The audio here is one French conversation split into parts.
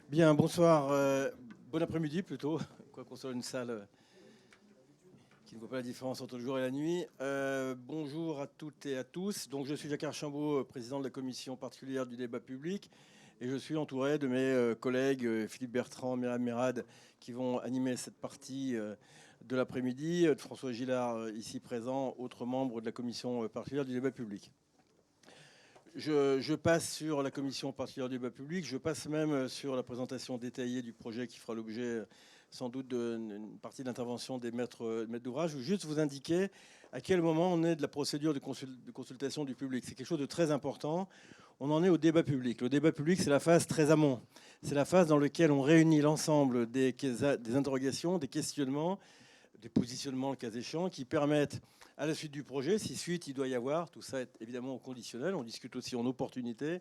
Bien, bonsoir, bon après-midi plutôt, quoi qu'on soit une salle qui ne voit pas la différence entre le jour et la nuit. Bonjour à toutes et à tous. Donc, je suis Jacques Archambault, président de la commission particulière du débat public, et je suis entouré de mes collègues Philippe Bertrand, Myriam Merad, qui vont animer cette partie de l'après-midi, de François Gillard, ici présent, autre membre de la commission particulière du débat public. Je passe sur la commission particulière du débat public, je passe même sur la présentation détaillée du projet qui fera l'objet sans doute d'une partie d'intervention des maîtres d'ouvrage. Je veux juste vous indiquer à quel moment on est de la procédure de consultation du public. C'est quelque chose de très important. On en est au débat public. Le débat public, c'est la phase très amont. C'est la phase dans laquelle on réunit l'ensemble des interrogations, des questionnements, des positionnements, le cas échéant, qui permettent, à la suite du projet, si suite il doit y avoir, tout ça est évidemment conditionnel, on discute aussi en opportunité,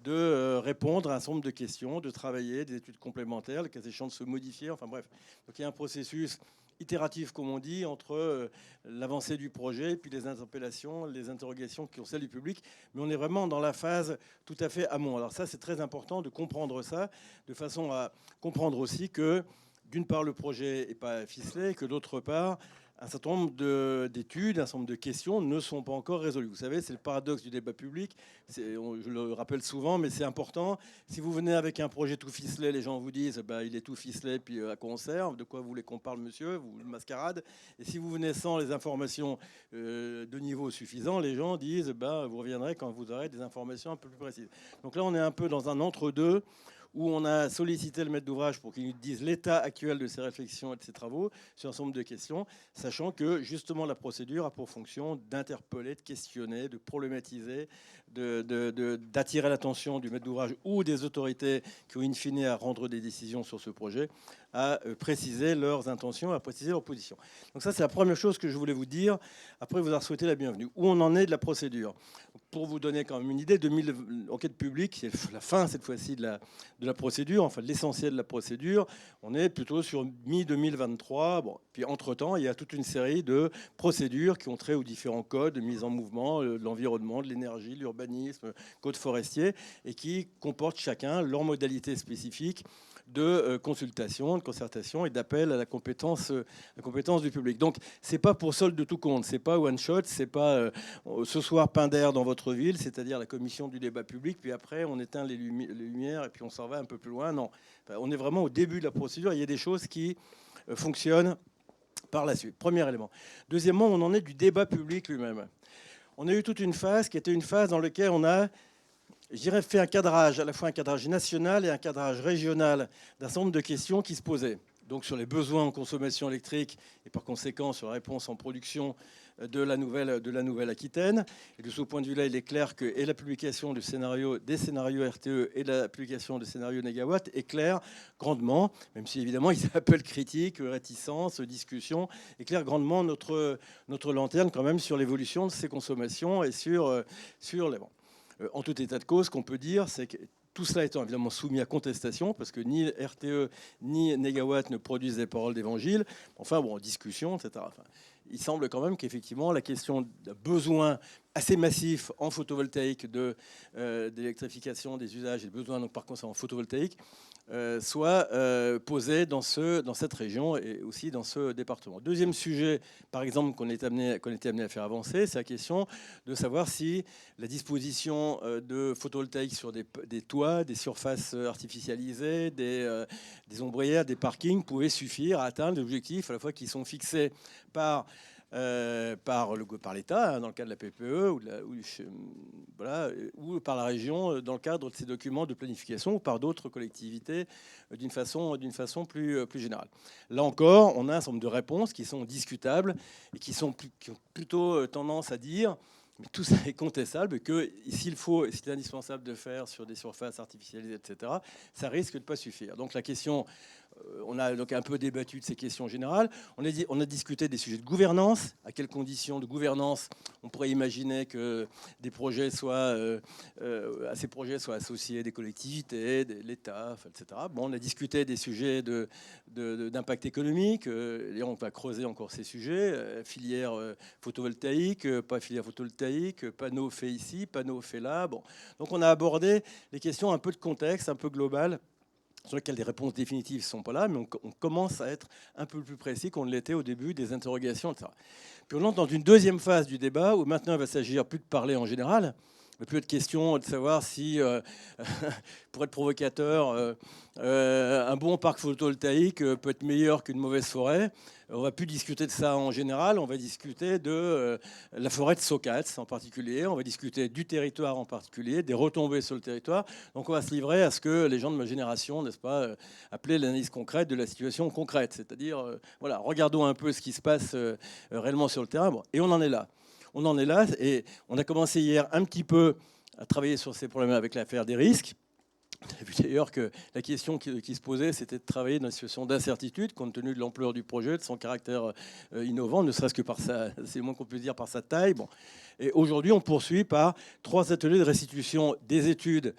de répondre à un certain nombre de questions, de travailler des études complémentaires, le cas échéant de se modifier, enfin bref. Donc il y a un processus itératif, comme on dit, entre l'avancée du projet, puis les interpellations, les interrogations qui ont celle du public. Mais on est vraiment dans la phase tout à fait amont. Alors ça, c'est très important de comprendre ça, de façon à comprendre aussi que d'une part, le projet n'est pas ficelé, que d'autre part, un certain nombre d'études, un certain nombre de questions ne sont pas encore résolues. Vous savez, c'est le paradoxe du débat public. Je le rappelle souvent, mais c'est important. Si vous venez avec un projet tout ficelé, les gens vous disent bah, il est tout ficelé, puis à quoi on sert? De quoi vous voulez qu'on parle, monsieur? Vous le mascarade. Et si vous venez sans les informations de niveau suffisant, les gens disent bah, vous reviendrez quand vous aurez des informations un peu plus précises. Donc là, on est un peu dans un entre-deux, où on a sollicité le maître d'ouvrage pour qu'il nous dise l'état actuel de ses réflexions et de ses travaux sur un certain nombre de questions, sachant que justement la procédure a pour fonction d'interpeller, de questionner, de problématiser, d'attirer l'attention du maître d'ouvrage ou des autorités qui ont in fine à rendre des décisions sur ce projet, à préciser leurs intentions, à préciser leurs positions. Donc ça, c'est la première chose que je voulais vous dire. Après, vous avoir souhaité la bienvenue. Où on en est de la procédure? Pour vous donner quand même une idée, enquête publique, c'est la fin cette fois-ci de la procédure, enfin de l'essentiel de la procédure. On est plutôt sur mi-2023. Bon, puis entre-temps, il y a toute une série de procédures qui ont trait aux différents codes de mise en mouvement, de l'environnement, de l'énergie, de l'urbanisme, code forestier, et qui comportent chacun leurs modalités spécifiques de consultation, de concertation et d'appel à la compétence du public. Donc, c'est pas pour solde de tout compte, c'est pas one shot, c'est pas ce soir pain d'air dans votre ville, c'est-à-dire la commission du débat public, puis après on éteint les lumières et puis on s'en va un peu plus loin. Non, enfin, on est vraiment au début de la procédure. Il y a des choses qui fonctionnent par la suite. Premier élément. Deuxièmement, on en est du débat public lui-même. On a eu toute une phase qui était une phase dans laquelle on a, je dirais, fait un cadrage, à la fois un cadrage national et un cadrage régional d'un certain nombre de questions qui se posaient. Donc sur les besoins en consommation électrique et par conséquent sur la réponse en production de la Nouvelle-Aquitaine. Et de ce point de vue-là, il est clair que et la publication des scénarios RTE et la publication des scénarios négawatt éclairent grandement, même si évidemment ils appellent critique, réticence, discussion, éclairent grandement notre lanterne quand même sur l'évolution de ces consommations et sur les... Bon. En tout état de cause, ce qu'on peut dire, c'est que tout cela étant évidemment soumis à contestation, parce que ni RTE ni Négawatt ne produisent des paroles d'évangile, enfin bon, discussion, etc. Enfin, il semble quand même qu'effectivement la question d'un besoin assez massif en photovoltaïque d'électrification des usages et de besoins donc par conséquent en photovoltaïque soit posée dans cette région et aussi dans ce département. Deuxième sujet, par exemple, qu'on était amené à faire avancer, c'est la question de savoir si la disposition de photovoltaïque sur des toits, des surfaces artificialisées, des ombrières, des parkings pouvait suffire à atteindre les objectifs à la fois qui sont fixés par l'État, hein, dans le cadre de la PPE, ou par la région, dans le cadre de ces documents de planification, ou par d'autres collectivités, d'une façon plus générale. Là encore, on a un certain nombre de réponses qui sont discutables et qui ont plutôt tendance à dire mais tout ça est contestable et que s'il faut, et c'est indispensable de faire sur des surfaces artificialisées, etc., ça risque de ne pas suffire. Donc la question, on a donc un peu débattu de ces questions générales. On a discuté des sujets de gouvernance. À quelles conditions de gouvernance on pourrait imaginer que à ces projets soient associés des collectivités, l'État, etc. Bon, on a discuté des sujets d'impact économique. Et on va creuser encore ces sujets. Filière photovoltaïque, pas filière photovoltaïque, panneaux faits ici, panneaux faits là. Bon. Donc on a abordé les questions un peu de contexte, un peu globales sur lesquels des réponses définitives ne sont pas là, mais on commence à être un peu plus précis qu'on ne l'était au début des interrogations, etc. Puis on entre dans une deuxième phase du débat où maintenant il va s'agir plus de parler en général, mais plus de question de savoir si, pour être provocateur, un bon parc photovoltaïque peut être meilleur qu'une mauvaise forêt. On va plus discuter de ça en général, on va discuter de la forêt de Socats en particulier, on va discuter du territoire en particulier, des retombées sur le territoire. Donc on va se livrer à ce que les gens de ma génération, n'est-ce pas, appelaient l'analyse concrète de la situation concrète. C'est-à-dire, voilà, regardons un peu ce qui se passe réellement sur le terrain. Bon, et on en est là. On en est là et on a commencé hier un petit peu à travailler sur ces problèmes avec l'affaire des risques. On a vu d'ailleurs que la question qui se posait, c'était de travailler dans une situation d'incertitude, compte tenu de l'ampleur du projet, de son caractère innovant, ne serait-ce que par sa, c'est le moins qu'on peut dire, par sa taille. Bon. Et aujourd'hui, on poursuit par 3 ateliers de restitution des études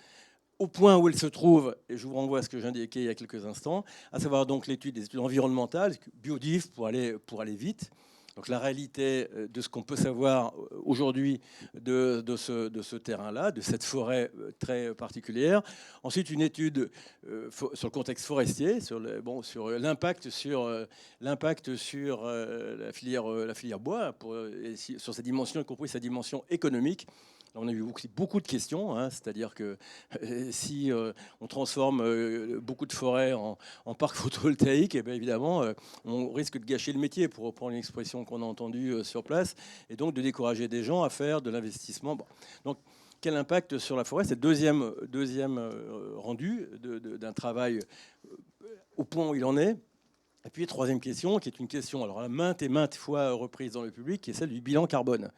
au point où elles se trouvent, et je vous renvoie à ce que j'indiquais il y a quelques instants, à savoir donc l'étude des études environnementales, biodif pour aller vite. Donc la réalité de ce qu'on peut savoir aujourd'hui de ce terrain-là, de cette forêt très particulière. Ensuite, une étude sur le contexte forestier, sur l'impact sur la filière bois, sur sa dimension, y compris sa dimension économique. Là, on a eu beaucoup de questions, hein, c'est-à-dire que si on transforme beaucoup de forêts en parcs photovoltaïques, et bien évidemment, on risque de gâcher le métier, pour reprendre une expression qu'on a entendue sur place, et donc de décourager des gens à faire de l'investissement. Bon. Donc, quel impact sur la forêt? C'est le deuxième rendu d'un travail au point où il en est. Et puis, troisième question, qui est une question alors maintes et maintes fois reprise dans le public, qui est celle du bilan carbone.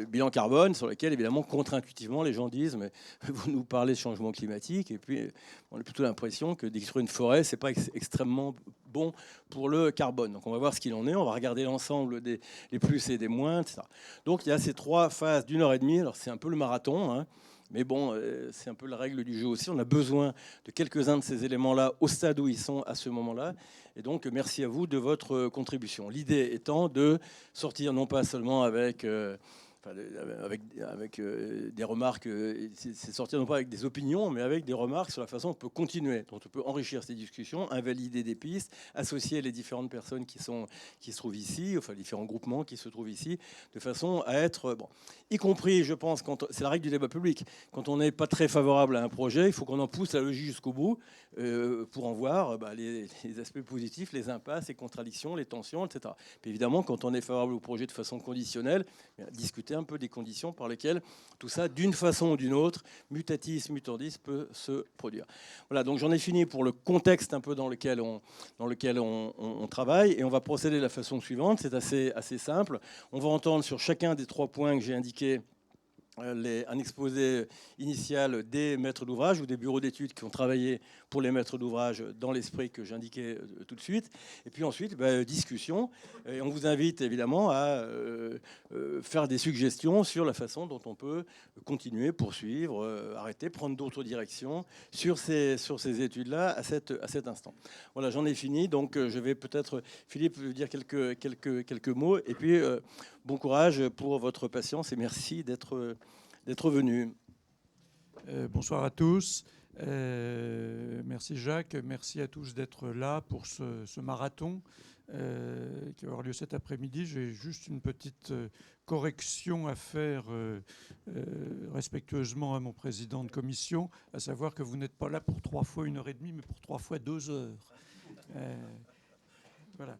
Bilan carbone sur lequel, évidemment, contre-intuitivement, les gens disent « mais vous nous parlez de changement climatique » et puis on a plutôt l'impression que détruire une forêt, c'est pas extrêmement bon pour le carbone. Donc on va voir ce qu'il en est, on va regarder l'ensemble des plus et des moins, etc. Donc il y a ces 3 phases d'1h30, alors c'est un peu le marathon, hein, mais bon, c'est un peu la règle du jeu aussi. On a besoin de quelques-uns de ces éléments-là au stade où ils sont à ce moment-là. Et donc, merci à vous de votre contribution. L'idée étant de sortir non pas seulement avec des remarques, c'est sortir non pas avec des opinions, mais avec des remarques sur la façon dont on peut continuer, dont on peut enrichir ces discussions, invalider des pistes, associer les différentes personnes qui se trouvent ici, enfin différents groupements qui se trouvent ici, de façon à être, bon, y compris, je pense, c'est la règle du débat public, quand on n'est pas très favorable à un projet, il faut qu'on en pousse la logique jusqu'au bout pour en voir les aspects positifs, les impasses, les contradictions, les tensions, etc. Puis évidemment, quand on est favorable au projet de façon conditionnelle, discuter un peu des conditions par lesquelles tout ça, d'une façon ou d'une autre, mutatis mutandis, peut se produire. Voilà, donc j'en ai fini pour le contexte un peu dans lequel on travaille, et on va procéder de la façon suivante. C'est assez simple. On va entendre sur chacun des 3 points que j'ai indiqués un exposé initial des maîtres d'ouvrage ou des bureaux d'études qui ont travaillé pour les maîtres d'ouvrage dans l'esprit que j'indiquais tout de suite. Et puis ensuite, discussion. Et on vous invite évidemment à faire des suggestions sur la façon dont on peut continuer, poursuivre, arrêter, prendre d'autres directions sur ces études-là à cet instant. Voilà, j'en ai fini. Donc je vais peut-être, Philippe, dire quelques mots. Et puis, bon courage pour votre patience et merci d'être venu. Bonsoir à tous. Merci Jacques. Merci à tous d'être là pour ce marathon qui va avoir lieu cet après-midi. J'ai juste une petite correction à faire respectueusement à mon président de commission, à savoir que vous n'êtes pas là pour 3 fois 1h30, mais pour 3 fois 2 heures. Voilà.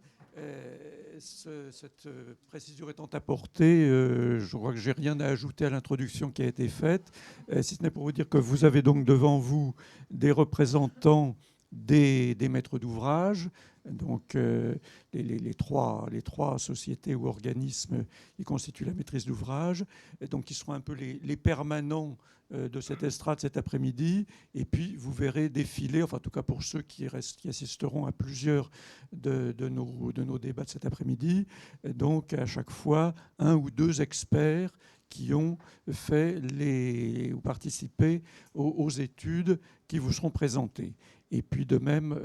Cette précision étant apportée, je crois que j'ai rien à ajouter à l'introduction qui a été faite, si ce n'est pour vous dire que vous avez donc devant vous des représentants des maîtres d'ouvrage, donc les trois sociétés ou organismes qui constituent la maîtrise d'ouvrage, donc qui seront un peu les permanents de cette estrade cet après-midi. Et puis vous verrez défiler, enfin en tout cas pour ceux qui assisteront à plusieurs de nos débats de cet après-midi, donc à chaque fois 1 ou 2 experts qui ont fait ou participé aux études qui vous seront présentées. Et puis de même,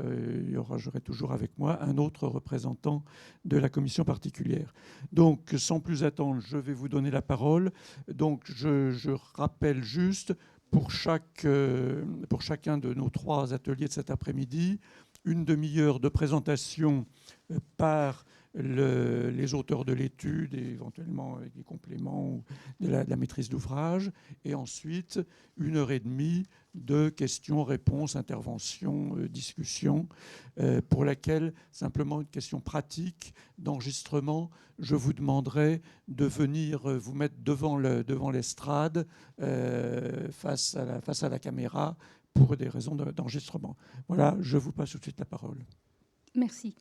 j'aurai toujours avec moi un autre représentant de la commission particulière. Donc sans plus attendre, je vais vous donner la parole. Donc je rappelle juste, pour chacun de nos 3 ateliers de cet après-midi, une demi-heure de présentation par les auteurs de l'étude et éventuellement des compléments de la maîtrise d'ouvrage, et ensuite 1h30 de questions-réponses, interventions, discussions, pour laquelle, simplement une question pratique d'enregistrement, je vous demanderai de venir vous mettre devant l'estrade, face à la caméra, pour des raisons d'enregistrement. Voilà, je vous passe tout de suite la parole. Merci.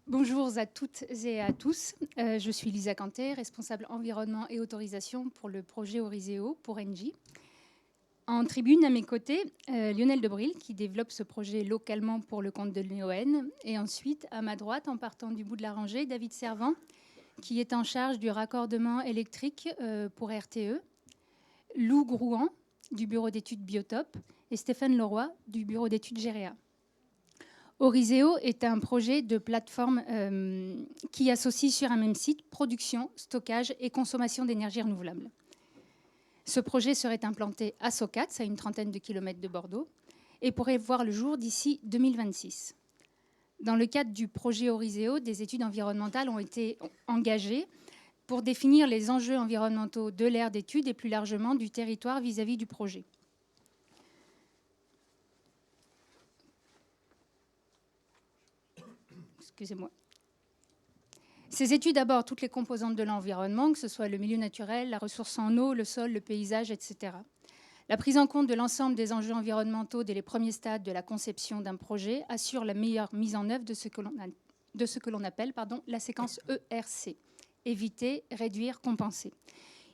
Bonjour à toutes et à tous. Je suis Lisa Cantet, responsable environnement et autorisation pour le projet Oriseo pour Engie. En tribune, à mes côtés, Lionel Debril, qui développe ce projet localement pour le compte de l'UON. Et ensuite, à ma droite, en partant du bout de la rangée, David Servant, qui est en charge du raccordement électrique pour RTE. Lou Grouan, du bureau d'études Biotope. Et Stéphane Leroy, du bureau d'études GEREA. Oriseo est un projet de plateforme qui associe sur un même site production, stockage et consommation d'énergie renouvelable. Ce projet serait implanté à Socats, à une trentaine de kilomètres de Bordeaux, et pourrait voir le jour d'ici 2026. Dans le cadre du projet Oriseo, des études environnementales ont été engagées pour définir les enjeux environnementaux de l'aire d'étude et plus largement du territoire vis-à-vis du projet. Excusez-moi. Ces études abordent toutes les composantes de l'environnement, que ce soit le milieu naturel, la ressource en eau, le sol, le paysage, etc. La prise en compte de l'ensemble des enjeux environnementaux dès les premiers stades de la conception d'un projet assure la meilleure mise en œuvre de ce que l'on appelle la séquence ERC. Éviter, réduire, compenser.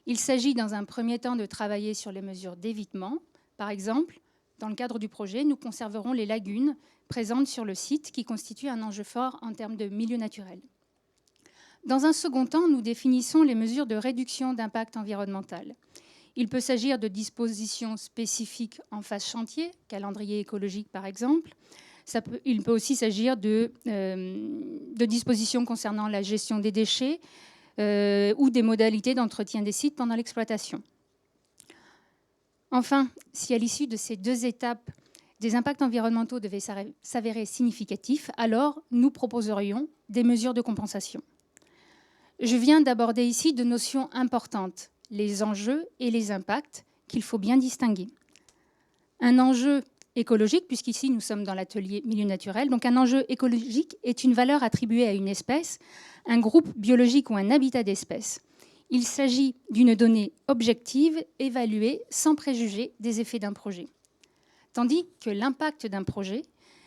Il s'agit dans un premier temps de travailler sur les mesures d'évitement. Par exemple, dans le cadre du projet, nous conserverons les lagunes présentes sur le site qui constituent un enjeu fort en termes de milieu naturel. Dans un second temps, nous définissons les mesures de réduction d'impact environnemental. Il peut s'agir de dispositions spécifiques en phase chantier, calendrier écologique par exemple. Il peut aussi s'agir de dispositions concernant la gestion des déchets ou des modalités d'entretien des sites pendant l'exploitation. Enfin, si à l'issue de ces 2 étapes, des impacts environnementaux devaient s'avérer significatifs, alors nous proposerions des mesures de compensation. Je viens d'aborder ici 2 notions importantes, les enjeux et les impacts, qu'il faut bien distinguer. Un enjeu écologique, puisqu'ici nous sommes dans l'atelier milieu naturel, donc un enjeu écologique est une valeur attribuée à une espèce, un groupe biologique ou un habitat d'espèces. Il s'agit d'une donnée objective, évaluée sans préjuger des effets d'un projet. Tandis que l'impact d'un projet,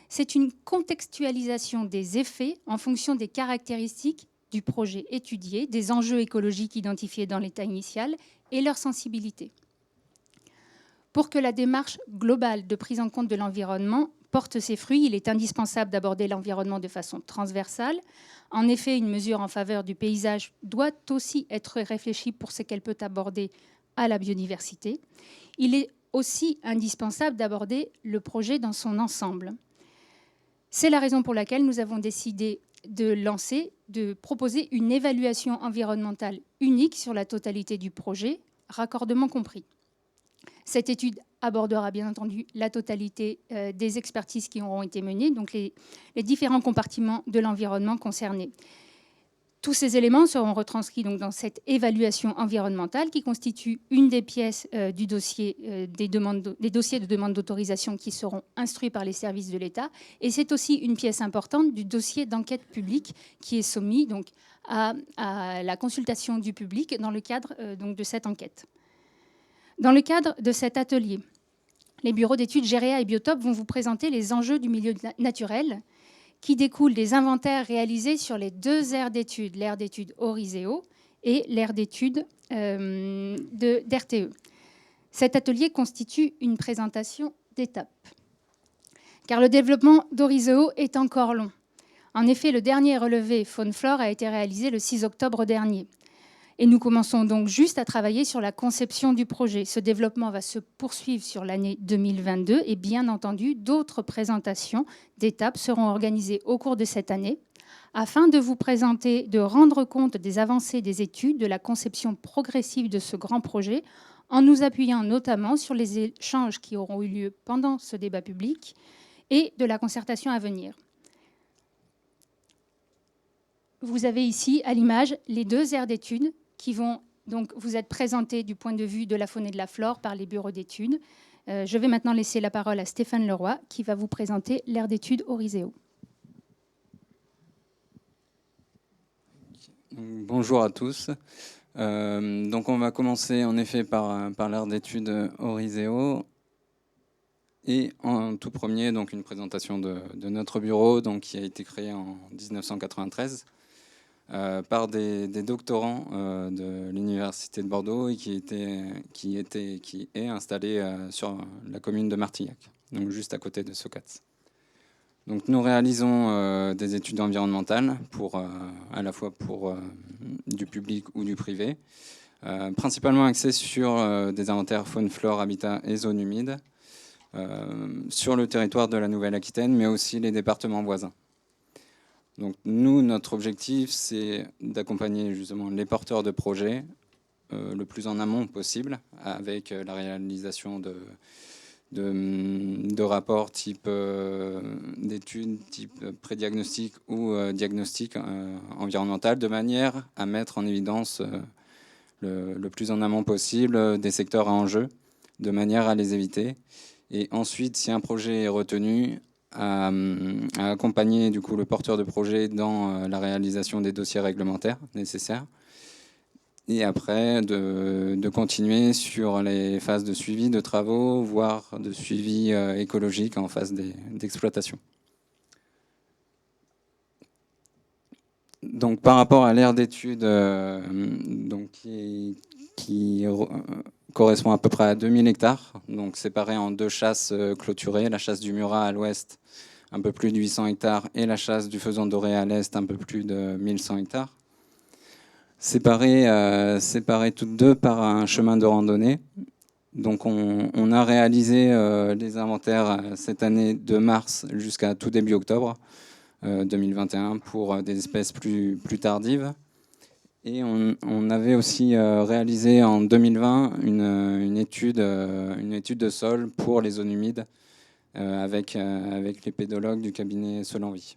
c'est une contextualisation des effets en fonction des caractéristiques du projet étudié, des enjeux écologiques identifiés dans l'état initial et leur sensibilité. Pour que la démarche globale de prise en compte de l'environnement porte ses fruits, il est indispensable d'aborder l'environnement de façon transversale. En effet, une mesure en faveur du paysage doit aussi être réfléchie pour ce qu'elle peut aborder à la biodiversité. Il est aussi indispensable d'aborder le projet dans son ensemble. C'est la raison pour laquelle nous avons décidé de proposer une évaluation environnementale unique sur la totalité du projet, raccordement compris. Cette étude abordera bien entendu la totalité des expertises qui auront été menées, donc les différents compartiments de l'environnement concernés. Tous ces éléments seront retranscrits donc dans cette évaluation environnementale qui constitue une des pièces du dossier, des dossiers de demande d'autorisation qui seront instruits par les services de l'État. Et c'est aussi une pièce importante du dossier d'enquête publique qui est soumis donc, à la consultation du public dans le cadre donc, de cette enquête. Dans le cadre de cet atelier, les bureaux d'études GEREA et Biotope vont vous présenter les enjeux du milieu naturel qui découlent des inventaires réalisés sur les 2 aires d'études, l'aire d'études Oriseo et l'aire d'études d'RTE. Cet atelier constitue une présentation d'étape, car le développement d'Oriseo est encore long. En effet, le dernier relevé faune-flore a été réalisé le 6 octobre dernier. Et nous commençons donc juste à travailler sur la conception du projet. Ce développement va se poursuivre sur l'année 2022 et bien entendu, d'autres présentations d'étapes seront organisées au cours de cette année afin de vous présenter, de rendre compte des avancées des études, de la conception progressive de ce grand projet, en nous appuyant notamment sur les échanges qui auront eu lieu pendant ce débat public et de la concertation à venir. Vous avez ici, à l'image, les 2 aires d'études qui vont donc vous être présentées du point de vue de la faune et de la flore par les bureaux d'études. Je vais maintenant laisser la parole à Stéphane Leroy qui va vous présenter l'aire d'études Oriseo. Bonjour à tous. Donc on va commencer en effet par l'aire d'études Oriseo. Et en tout premier, donc une présentation de notre bureau, donc, qui a été créé en 1993 par des doctorants de l'Université de Bordeaux et qui est installé sur la commune de Martillac, donc juste à côté de Socats. Donc nous réalisons des études environnementales à la fois pour du public ou du privé, principalement axées sur des inventaires faune, flore, habitat et zones humides, sur le territoire de la Nouvelle-Aquitaine, mais aussi les départements voisins. Donc nous, notre objectif, c'est d'accompagner justement les porteurs de projets le plus en amont possible, avec la réalisation de rapports type d'études, type prédiagnostic ou diagnostic environnemental, de manière à mettre en évidence le plus en amont possible des secteurs à enjeu, de manière à les éviter. Et ensuite, si un projet est retenu, à accompagner du coup le porteur de projet dans la réalisation des dossiers réglementaires nécessaires. Et après, de continuer sur les phases de suivi de travaux, voire de suivi écologique en phase d'exploitation. Donc, par rapport à l'aire d'études qui correspond à peu près à 2000 hectares, donc séparés en 2 chasses clôturées, la chasse du Murat à l'ouest, un peu plus de 800 hectares, et la chasse du Faisan doré à l'est, un peu plus de 1100 hectares. Séparées toutes deux par un chemin de randonnée. Donc on a réalisé les inventaires cette année de mars jusqu'à tout début octobre 2021 pour des espèces plus tardives. Et on avait aussi réalisé en 2020 une étude de sol pour les zones humides avec les pédologues du cabinet Solenvie.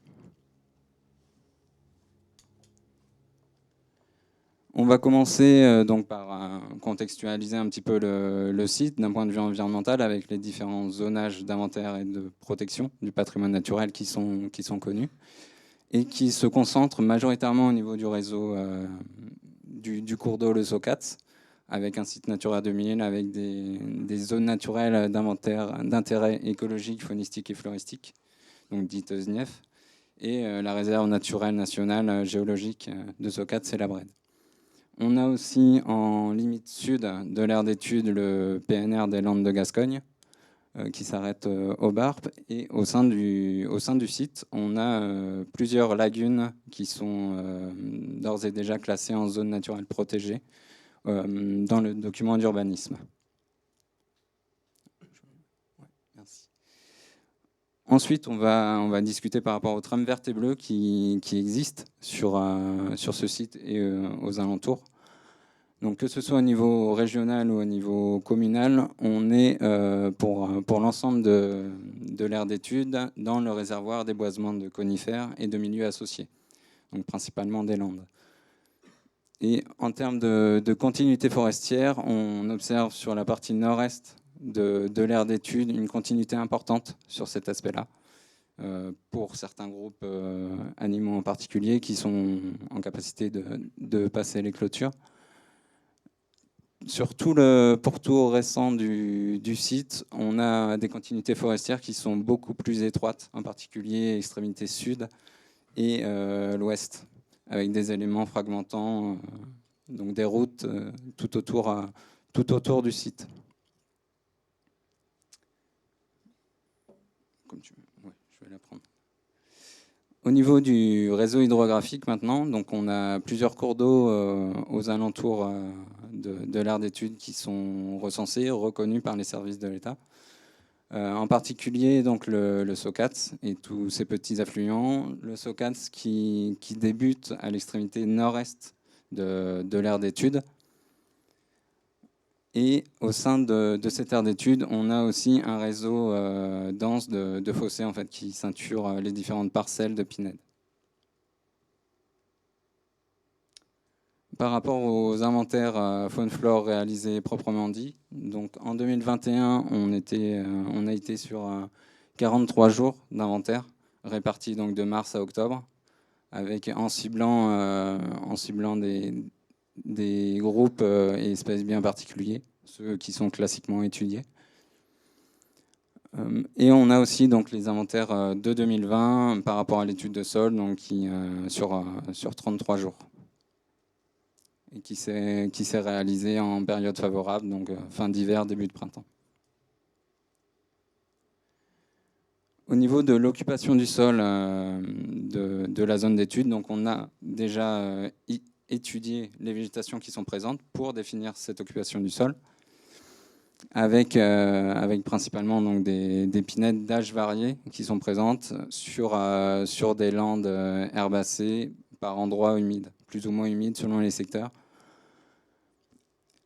On va commencer donc par contextualiser un petit peu le site d'un point de vue environnemental avec les différents zonages d'inventaire et de protection du patrimoine naturel qui sont connus et qui se concentrent majoritairement au niveau du réseau du cours d'eau le Socats, avec un site Natura 2000, avec des zones naturelles d'intérêt écologique, faunistique et floristique, donc dites ZNIEF, et la réserve naturelle nationale géologique de Socats, c'est la Brède. On a aussi en limite sud de l'aire d'étude le PNR des Landes de Gascogne, qui s'arrête au Barp. Et au sein du site, on a plusieurs lagunes qui sont d'ores et déjà classées en zone naturelle protégée dans le document d'urbanisme. Merci. Ensuite, on va discuter par rapport aux trames vertes et bleues qui existent sur ce site et aux alentours. Donc, que ce soit au niveau régional ou au niveau communal, on est pour l'ensemble de l'aire d'étude dans le réservoir des boisements de conifères et de milieux associés, donc principalement des landes. Et en termes de continuité forestière, on observe sur la partie nord-est de l'aire d'étude une continuité importante sur cet aspect-là, pour certains groupes animaux en particulier qui sont en capacité de passer les clôtures. Sur tout le pourtour récent du site, on a des continuités forestières qui sont beaucoup plus étroites, en particulier extrémité sud et l'ouest, avec des éléments fragmentants, donc des routes tout autour du site. Ouais, je vais la prendre. Au niveau du réseau hydrographique maintenant, donc on a plusieurs cours d'eau aux alentours de l'aire d'étude qui sont recensés, reconnus par les services de l'État. En particulier donc le Socats et tous ces petits affluents. Le Socats qui débute à l'extrémité nord-est de l'aire d'étude. Et au sein de cette aire d'étude, on a aussi un réseau dense de fossés en fait, qui ceinture les différentes parcelles de pinèdes. Par rapport aux inventaires faune-flore réalisés proprement dit, donc en 2021, on a été sur 43 jours d'inventaire, répartis donc de mars à octobre, avec en ciblant des groupes et espèces bien particuliers, ceux qui sont classiquement étudiés. Et on a aussi donc les inventaires de 2020 par rapport à l'étude de sol, donc sur 33 jours. Et qui s'est réalisé en période favorable, donc fin d'hiver, début de printemps. Au niveau de l'occupation du sol de la zone d'étude, donc on a déjà étudié les végétations qui sont présentes pour définir cette occupation du sol, avec principalement donc des pinèdes d'âge variés qui sont présentes sur des landes herbacées par endroits humides, plus ou moins humides selon les secteurs.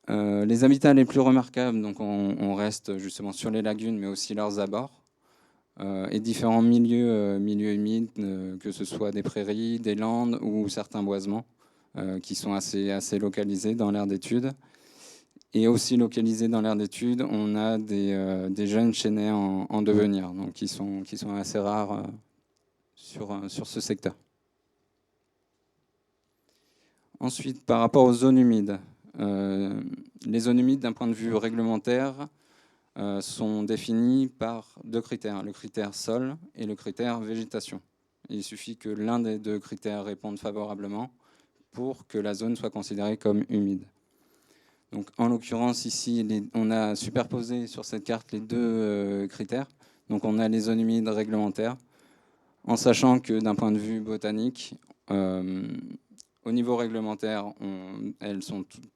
Les habitats les plus remarquables, donc on reste justement sur les lagunes, mais aussi leurs abords, et différents milieux humides, que ce soit des prairies, des landes ou certains boisements, qui sont assez localisés dans l'aire d'étude. Et aussi localisés dans l'aire d'étude, on a des jeunes chênaies en devenir, donc qui sont assez rares sur ce secteur. Ensuite, par rapport aux zones humides, les zones humides, d'un point de vue réglementaire, sont définies par deux critères, le critère sol et le critère végétation. Il suffit que l'un des deux critères réponde favorablement pour que la zone soit considérée comme humide. Donc, en l'occurrence, ici, on a superposé sur cette carte les deux critères. Donc, on a les zones humides réglementaires, en sachant que d'un point de vue botanique, au niveau réglementaire,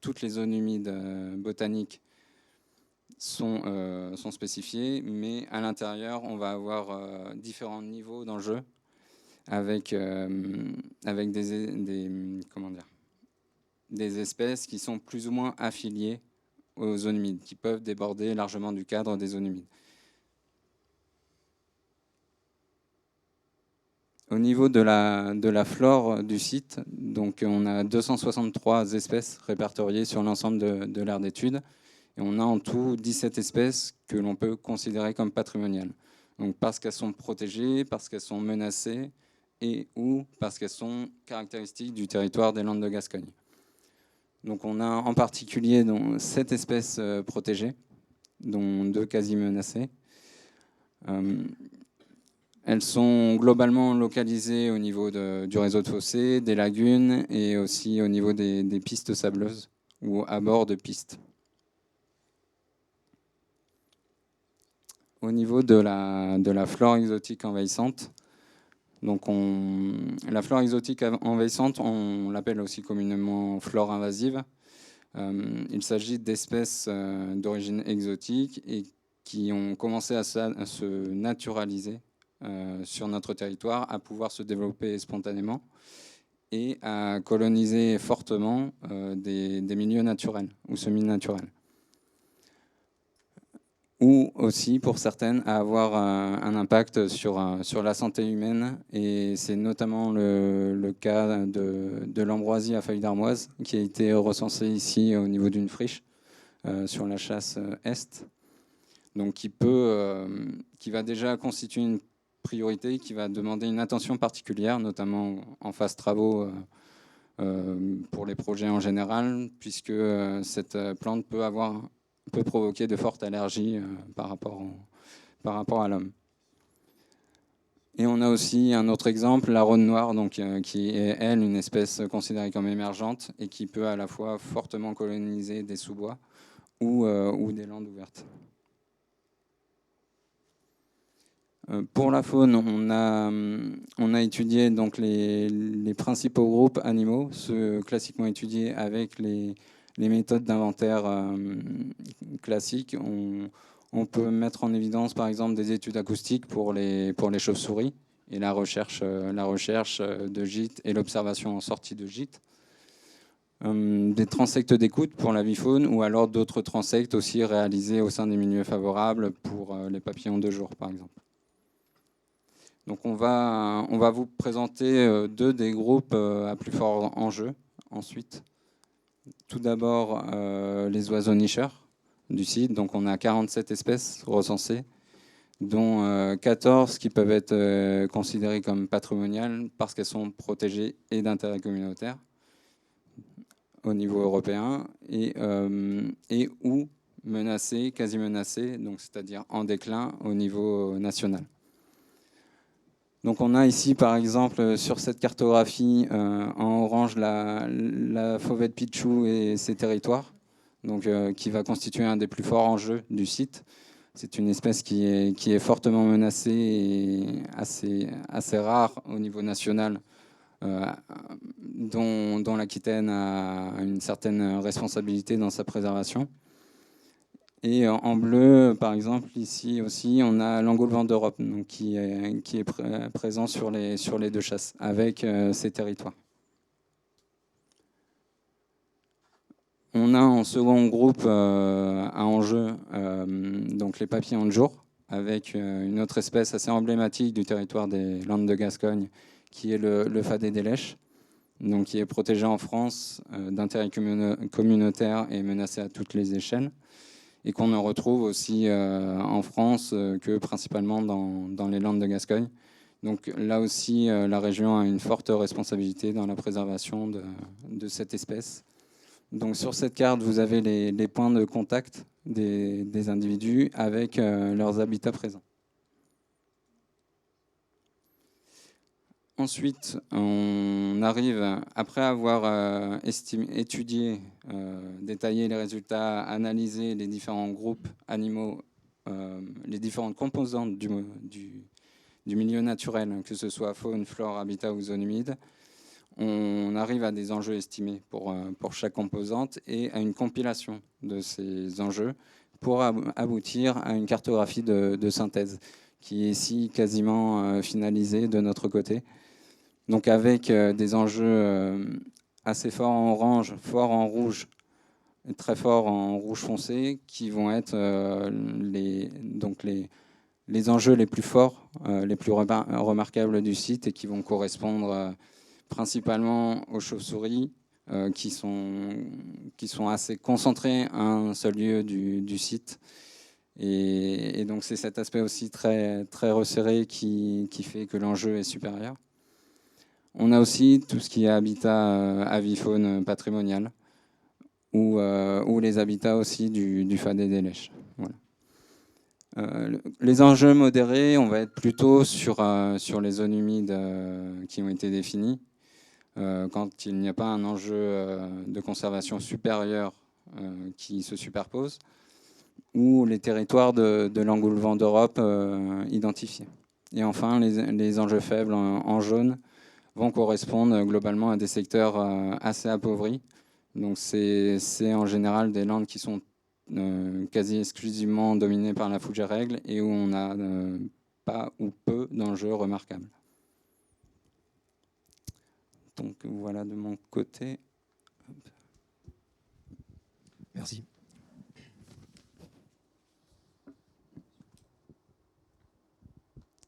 toutes les zones humides botaniques sont spécifiées, mais à l'intérieur, on va avoir différents niveaux d'enjeux avec des espèces qui sont plus ou moins affiliées aux zones humides, qui peuvent déborder largement du cadre des zones humides. Au niveau de la flore du site, donc on a 263 espèces répertoriées sur l'ensemble de l'aire d'étude, et on a en tout 17 espèces que l'on peut considérer comme patrimoniales. Donc parce qu'elles sont protégées, parce qu'elles sont menacées, et ou parce qu'elles sont caractéristiques du territoire des Landes de Gascogne. Donc on a en particulier 7 espèces protégées, dont 2 quasi menacées. Elles sont globalement localisées au niveau du réseau de fossés, des lagunes et aussi au niveau des pistes sableuses ou à bord de pistes. Au niveau de la flore exotique envahissante, donc la flore exotique envahissante, on l'appelle aussi communément flore invasive. Il s'agit d'espèces d'origine exotique et qui ont commencé à se naturaliser sur notre territoire, à pouvoir se développer spontanément et à coloniser fortement des milieux naturels ou semi-naturels. Ou aussi, pour certaines, à avoir un impact sur la santé humaine. Et c'est notamment le cas de l'ambroisie à feuilles d'armoise, qui a été recensé ici au niveau d'une friche sur la chasse est. Donc qui va déjà constituer une priorité, qui va demander une attention particulière, notamment en phase travaux pour les projets en général, puisque cette plante peut provoquer de fortes allergies par rapport à l'homme. Et on a aussi un autre exemple, la ronde noire, donc, qui est, elle, une espèce considérée comme émergente et qui peut à la fois fortement coloniser des sous-bois ou des landes ouvertes. Pour la faune, on a étudié donc les principaux groupes animaux, ceux classiquement étudiés avec les méthodes d'inventaire classiques. On peut mettre en évidence, par exemple, des études acoustiques pour les chauves-souris et la recherche de gîtes et l'observation en sortie de gîtes. Des transects d'écoute pour l'avifaune ou alors d'autres transects aussi réalisés au sein des milieux favorables pour les papillons de jour, par exemple. Donc on va vous présenter deux des groupes à plus fort enjeu ensuite. Tout d'abord, les oiseaux nicheurs du site. Donc on a 47 espèces recensées, dont 14 qui peuvent être considérées comme patrimoniales parce qu'elles sont protégées et d'intérêt communautaire au niveau européen et ou menacées, quasi menacées, donc c'est-à-dire en déclin au niveau national. Donc on a ici par exemple sur cette cartographie en orange la fauvette pichou et ses territoires, donc, qui va constituer un des plus forts enjeux du site. C'est une espèce qui est fortement menacée et assez rare au niveau national, dont l'Aquitaine a une certaine responsabilité dans sa préservation. Et en bleu, par exemple, ici aussi, on a l'engoulevent d'Europe, donc qui est présent sur les deux chasses, avec ses territoires. On a en second groupe à enjeu donc les papillons de jour, avec une autre espèce assez emblématique du territoire des Landes de Gascogne, qui est le fadet des Lèches, donc qui est protégé en France d'intérêt communautaire et menacé à toutes les échelles, et qu'on ne retrouve aussi en France que principalement dans les Landes de Gascogne. Donc là aussi, la région a une forte responsabilité dans la préservation de cette espèce. Donc sur cette carte, vous avez les points de contact des individus avec leurs habitats présents. Ensuite, on arrive, après avoir étudié, détaillé les résultats, analysé les différents groupes animaux, les différentes composantes du milieu naturel, que ce soit faune, flore, habitat ou zone humide, on arrive à des enjeux estimés pour chaque composante et à une compilation de ces enjeux pour aboutir à une cartographie de synthèse qui est ici quasiment finalisée de notre côté. Donc avec des enjeux assez forts en orange, forts en rouge, et très forts en rouge foncé, qui vont être les enjeux les plus forts, les plus remarquables du site et qui vont correspondre principalement aux chauves-souris qui sont assez concentrées à un seul lieu du site. Et donc c'est cet aspect aussi très, très resserré qui fait que l'enjeu est supérieur. On a aussi tout ce qui est habitat avifaune patrimonial ou les habitats aussi du fadet des Lèches. Voilà. Les enjeux modérés, on va être plutôt sur les zones humides qui ont été définies, quand il n'y a pas un enjeu de conservation supérieur qui se superpose, ou les territoires de l'engoulevent d'Europe identifiés. Et enfin, les enjeux faibles en jaune vont correspondre globalement à des secteurs assez appauvris. Donc c'est en général des landes qui sont quasi exclusivement dominées par la fougère règle et où on n'a pas ou peu d'enjeux remarquables. Donc voilà de mon côté. Merci.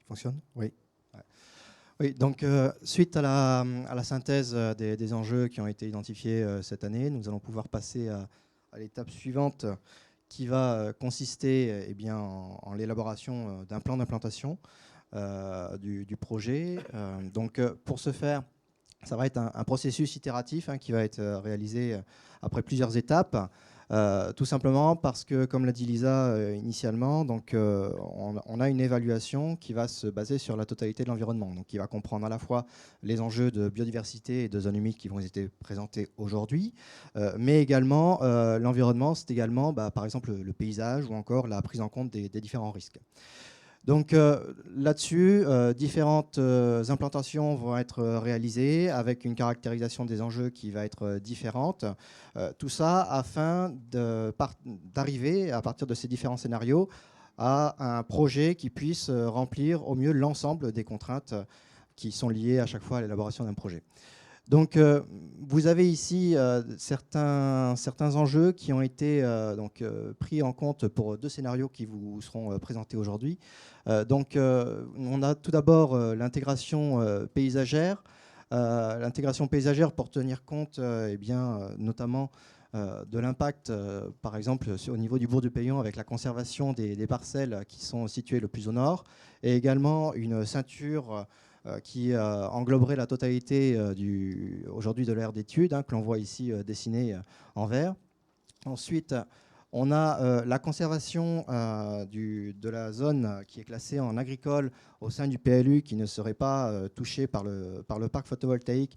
Fonctionne ? Oui. Oui, donc suite à la synthèse des enjeux qui ont été identifiés cette année, nous allons pouvoir passer à l'étape suivante qui va consister en l'élaboration d'un plan d'implantation du projet. Donc pour ce faire, ça va être un processus itératif qui va être réalisé après plusieurs étapes. Tout simplement parce que, comme l'a dit Lisa initialement, donc, on a une évaluation qui va se baser sur la totalité de l'environnement, donc qui va comprendre à la fois les enjeux de biodiversité et de zones humides qui vont être présentés aujourd'hui, mais également l'environnement, c'est également par exemple le paysage ou encore la prise en compte des différents risques. Donc là-dessus, différentes implantations vont être réalisées avec une caractérisation des enjeux qui va être différente. Tout ça afin d'arriver, à partir de ces différents scénarios, à un projet qui puisse remplir au mieux l'ensemble des contraintes qui sont liées à chaque fois à l'élaboration d'un projet. Donc, vous avez ici certains enjeux qui ont été pris en compte pour 2 scénarios qui vous seront présentés aujourd'hui. On a tout d'abord l'intégration paysagère. L'intégration paysagère pour tenir compte notamment de l'impact, par exemple, au niveau du bourg du Paillon avec la conservation des parcelles qui sont situées le plus au nord, et également une ceinture qui engloberait la totalité aujourd'hui de l'aire d'étude, que l'on voit ici dessinée en vert. Ensuite, on a la conservation de la zone qui est classée en agricole au sein du PLU, qui ne serait pas touchée par le parc photovoltaïque,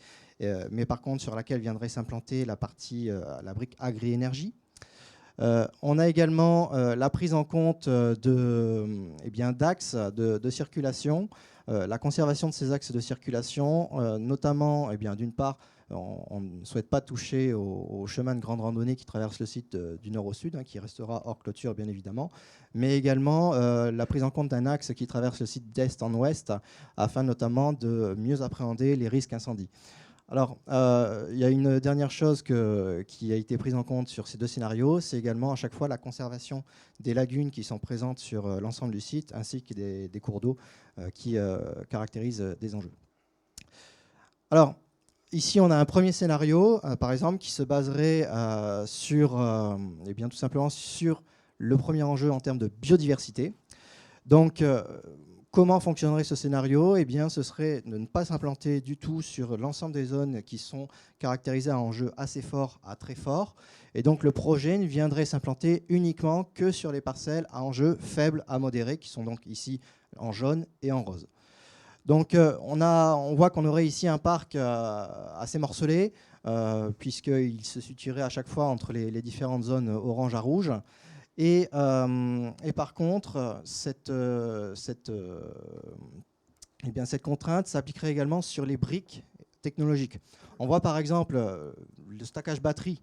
mais par contre sur laquelle viendrait s'implanter la brique agri-énergie. On a également la prise en compte d'axes de circulation, la conservation de ces axes de circulation, notamment, d'une part, on ne souhaite pas toucher au chemin de grande randonnée qui traverse le site du nord au sud, qui restera hors clôture bien évidemment, mais également la prise en compte d'un axe qui traverse le site d'est en ouest, afin notamment de mieux appréhender les risques incendies. Alors, il y a une dernière chose qui a été prise en compte sur ces 2 scénarios, c'est également à chaque fois la conservation des lagunes qui sont présentes sur l'ensemble du site, ainsi que des cours d'eau qui caractérisent des enjeux. Alors, ici, on a un premier scénario, par exemple, qui se baserait tout simplement sur le premier enjeu en termes de biodiversité. Donc, comment fonctionnerait ce scénario ? Eh bien, ce serait de ne pas s'implanter du tout sur l'ensemble des zones qui sont caractérisées à enjeux assez forts à très forts. Et donc, le projet ne viendrait s'implanter uniquement que sur les parcelles à enjeux faibles à modérés, qui sont donc ici en jaune et en rose. Donc, on voit qu'on aurait ici un parc assez morcelé, puisqu'il se situerait à chaque fois entre les différentes zones orange à rouge. Et par contre, cette contrainte s'appliquerait également sur les briques technologiques. On voit par exemple le stackage batterie,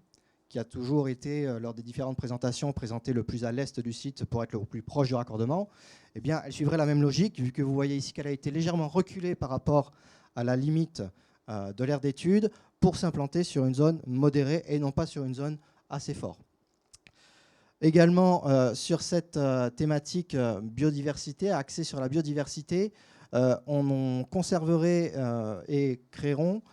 qui a toujours été, lors des différentes présentations, présenté le plus à l'est du site pour être le plus proche du raccordement. Eh bien, elle suivrait la même logique, vu que vous voyez ici qu'elle a été légèrement reculée par rapport à la limite de l'aire d'étude pour s'implanter sur une zone modérée et non pas sur une zone assez forte. Également, sur cette thématique biodiversité, axée sur la biodiversité, on conserverait et créerions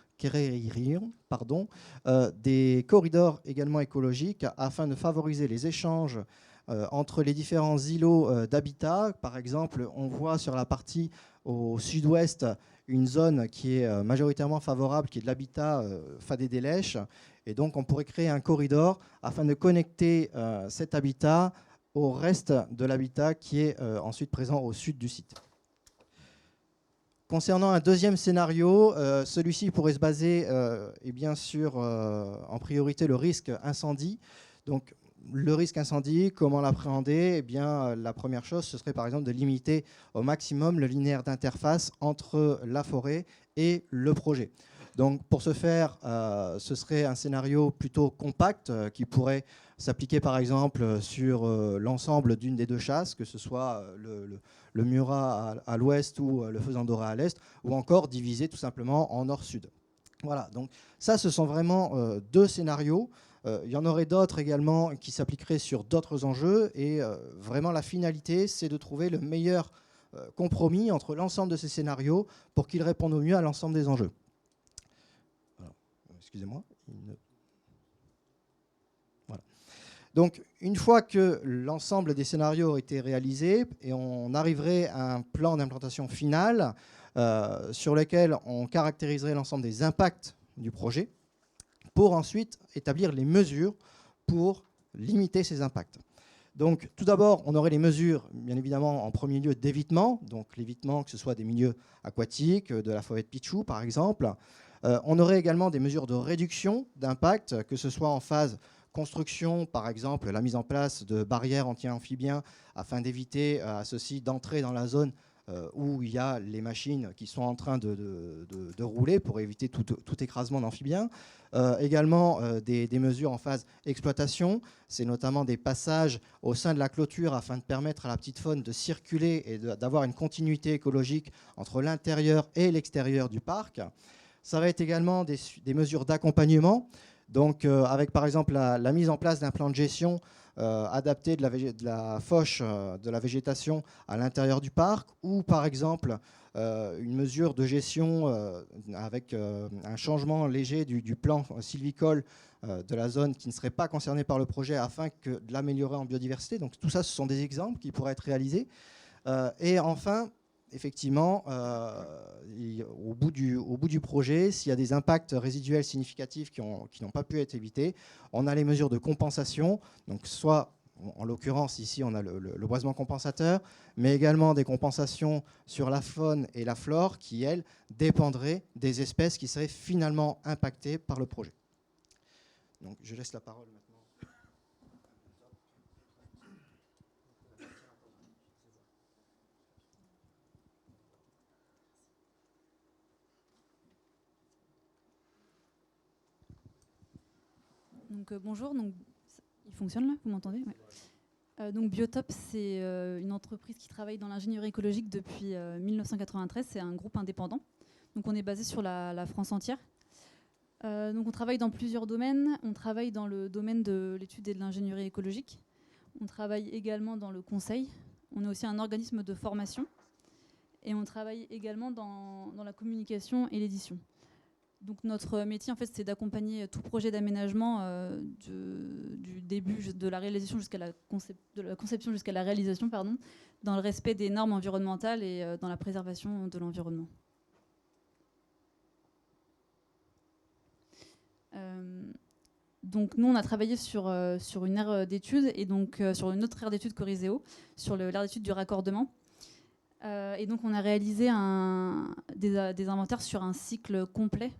des corridors également écologiques afin de favoriser les échanges entre les différents îlots d'habitat. Par exemple, on voit sur la partie au sud-ouest une zone qui est majoritairement favorable, qui est de l'habitat Fadé des Lèches. Et donc, on pourrait créer un corridor afin de connecter cet habitat au reste de l'habitat qui est ensuite présent au sud du site. Concernant un deuxième scénario, celui-ci pourrait se baser en priorité le risque incendie. Donc, le risque incendie, comment l'appréhender ? Eh bien, la première chose, ce serait par exemple de limiter au maximum le linéaire d'interface entre la forêt et le projet. Donc, pour ce faire, ce serait un scénario plutôt compact qui pourrait s'appliquer par exemple sur l'ensemble d'une des 2 chasses, que ce soit le Murat à l'ouest ou le Faisan-Doré à l'est, ou encore divisé tout simplement en nord-sud. Voilà, donc ça, ce sont vraiment 2 scénarios. Il y en aurait d'autres également qui s'appliqueraient sur d'autres enjeux, et vraiment la finalité, c'est de trouver le meilleur compromis entre l'ensemble de ces scénarios pour qu'ils répondent au mieux à l'ensemble des enjeux. Excusez-moi. Voilà. Donc, une fois que l'ensemble des scénarios ont été réalisés, et on arriverait à un plan d'implantation final sur lequel on caractériserait l'ensemble des impacts du projet pour ensuite établir les mesures pour limiter ces impacts. Donc, tout d'abord, on aurait les mesures, bien évidemment, en premier lieu d'évitement, donc l'évitement que ce soit des milieux aquatiques, de la forêt de pitchou, par exemple. On aurait également des mesures de réduction d'impact, que ce soit en phase construction, par exemple la mise en place de barrières anti-amphibiens afin d'éviter à ceux-ci d'entrer dans la zone où il y a les machines qui sont en train de rouler pour éviter tout écrasement d'amphibiens. Également des mesures en phase exploitation, c'est notamment des passages au sein de la clôture afin de permettre à la petite faune de circuler et d'avoir une continuité écologique entre l'intérieur et l'extérieur du parc. Ça va être également des mesures d'accompagnement, donc avec par exemple la mise en place d'un plan de gestion adapté de la fauche de la végétation à l'intérieur du parc, ou par exemple une mesure de gestion avec un changement léger du plan sylvicole de la zone qui ne serait pas concernée par le projet afin de l'améliorer en biodiversité. Donc tout ça, ce sont des exemples qui pourraient être réalisés. Et enfin, effectivement, au bout du projet, s'il y a des impacts résiduels significatifs qui n'ont pas pu être évités, on a les mesures de compensation, donc soit, en l'occurrence ici on a le boisement compensateur, mais également des compensations sur la faune et la flore qui, elles, dépendraient des espèces qui seraient finalement impactées par le projet. Donc je laisse la parole maintenant. Donc, bonjour, donc, il fonctionne là, vous m'entendez? Ouais. Donc Biotop, c'est une entreprise qui travaille dans l'ingénierie écologique depuis 1993, c'est un groupe indépendant. Donc on est basé sur la France entière. Donc on travaille dans plusieurs domaines. On travaille dans le domaine de l'étude et de l'ingénierie écologique. On travaille également dans le conseil. On est aussi un organisme de formation. Et on travaille également dans la communication et l'édition. Donc notre métier, en fait, c'est d'accompagner tout projet d'aménagement du début de la réalisation jusqu'à la conception jusqu'à la réalisation, pardon, dans le respect des normes environnementales et dans la préservation de l'environnement. Donc nous, on a travaillé sur une aire d'étude et donc sur une autre aire d'étude qu'Oriseo, sur l'aire d'étude du raccordement. Et donc on a réalisé des inventaires sur un cycle complet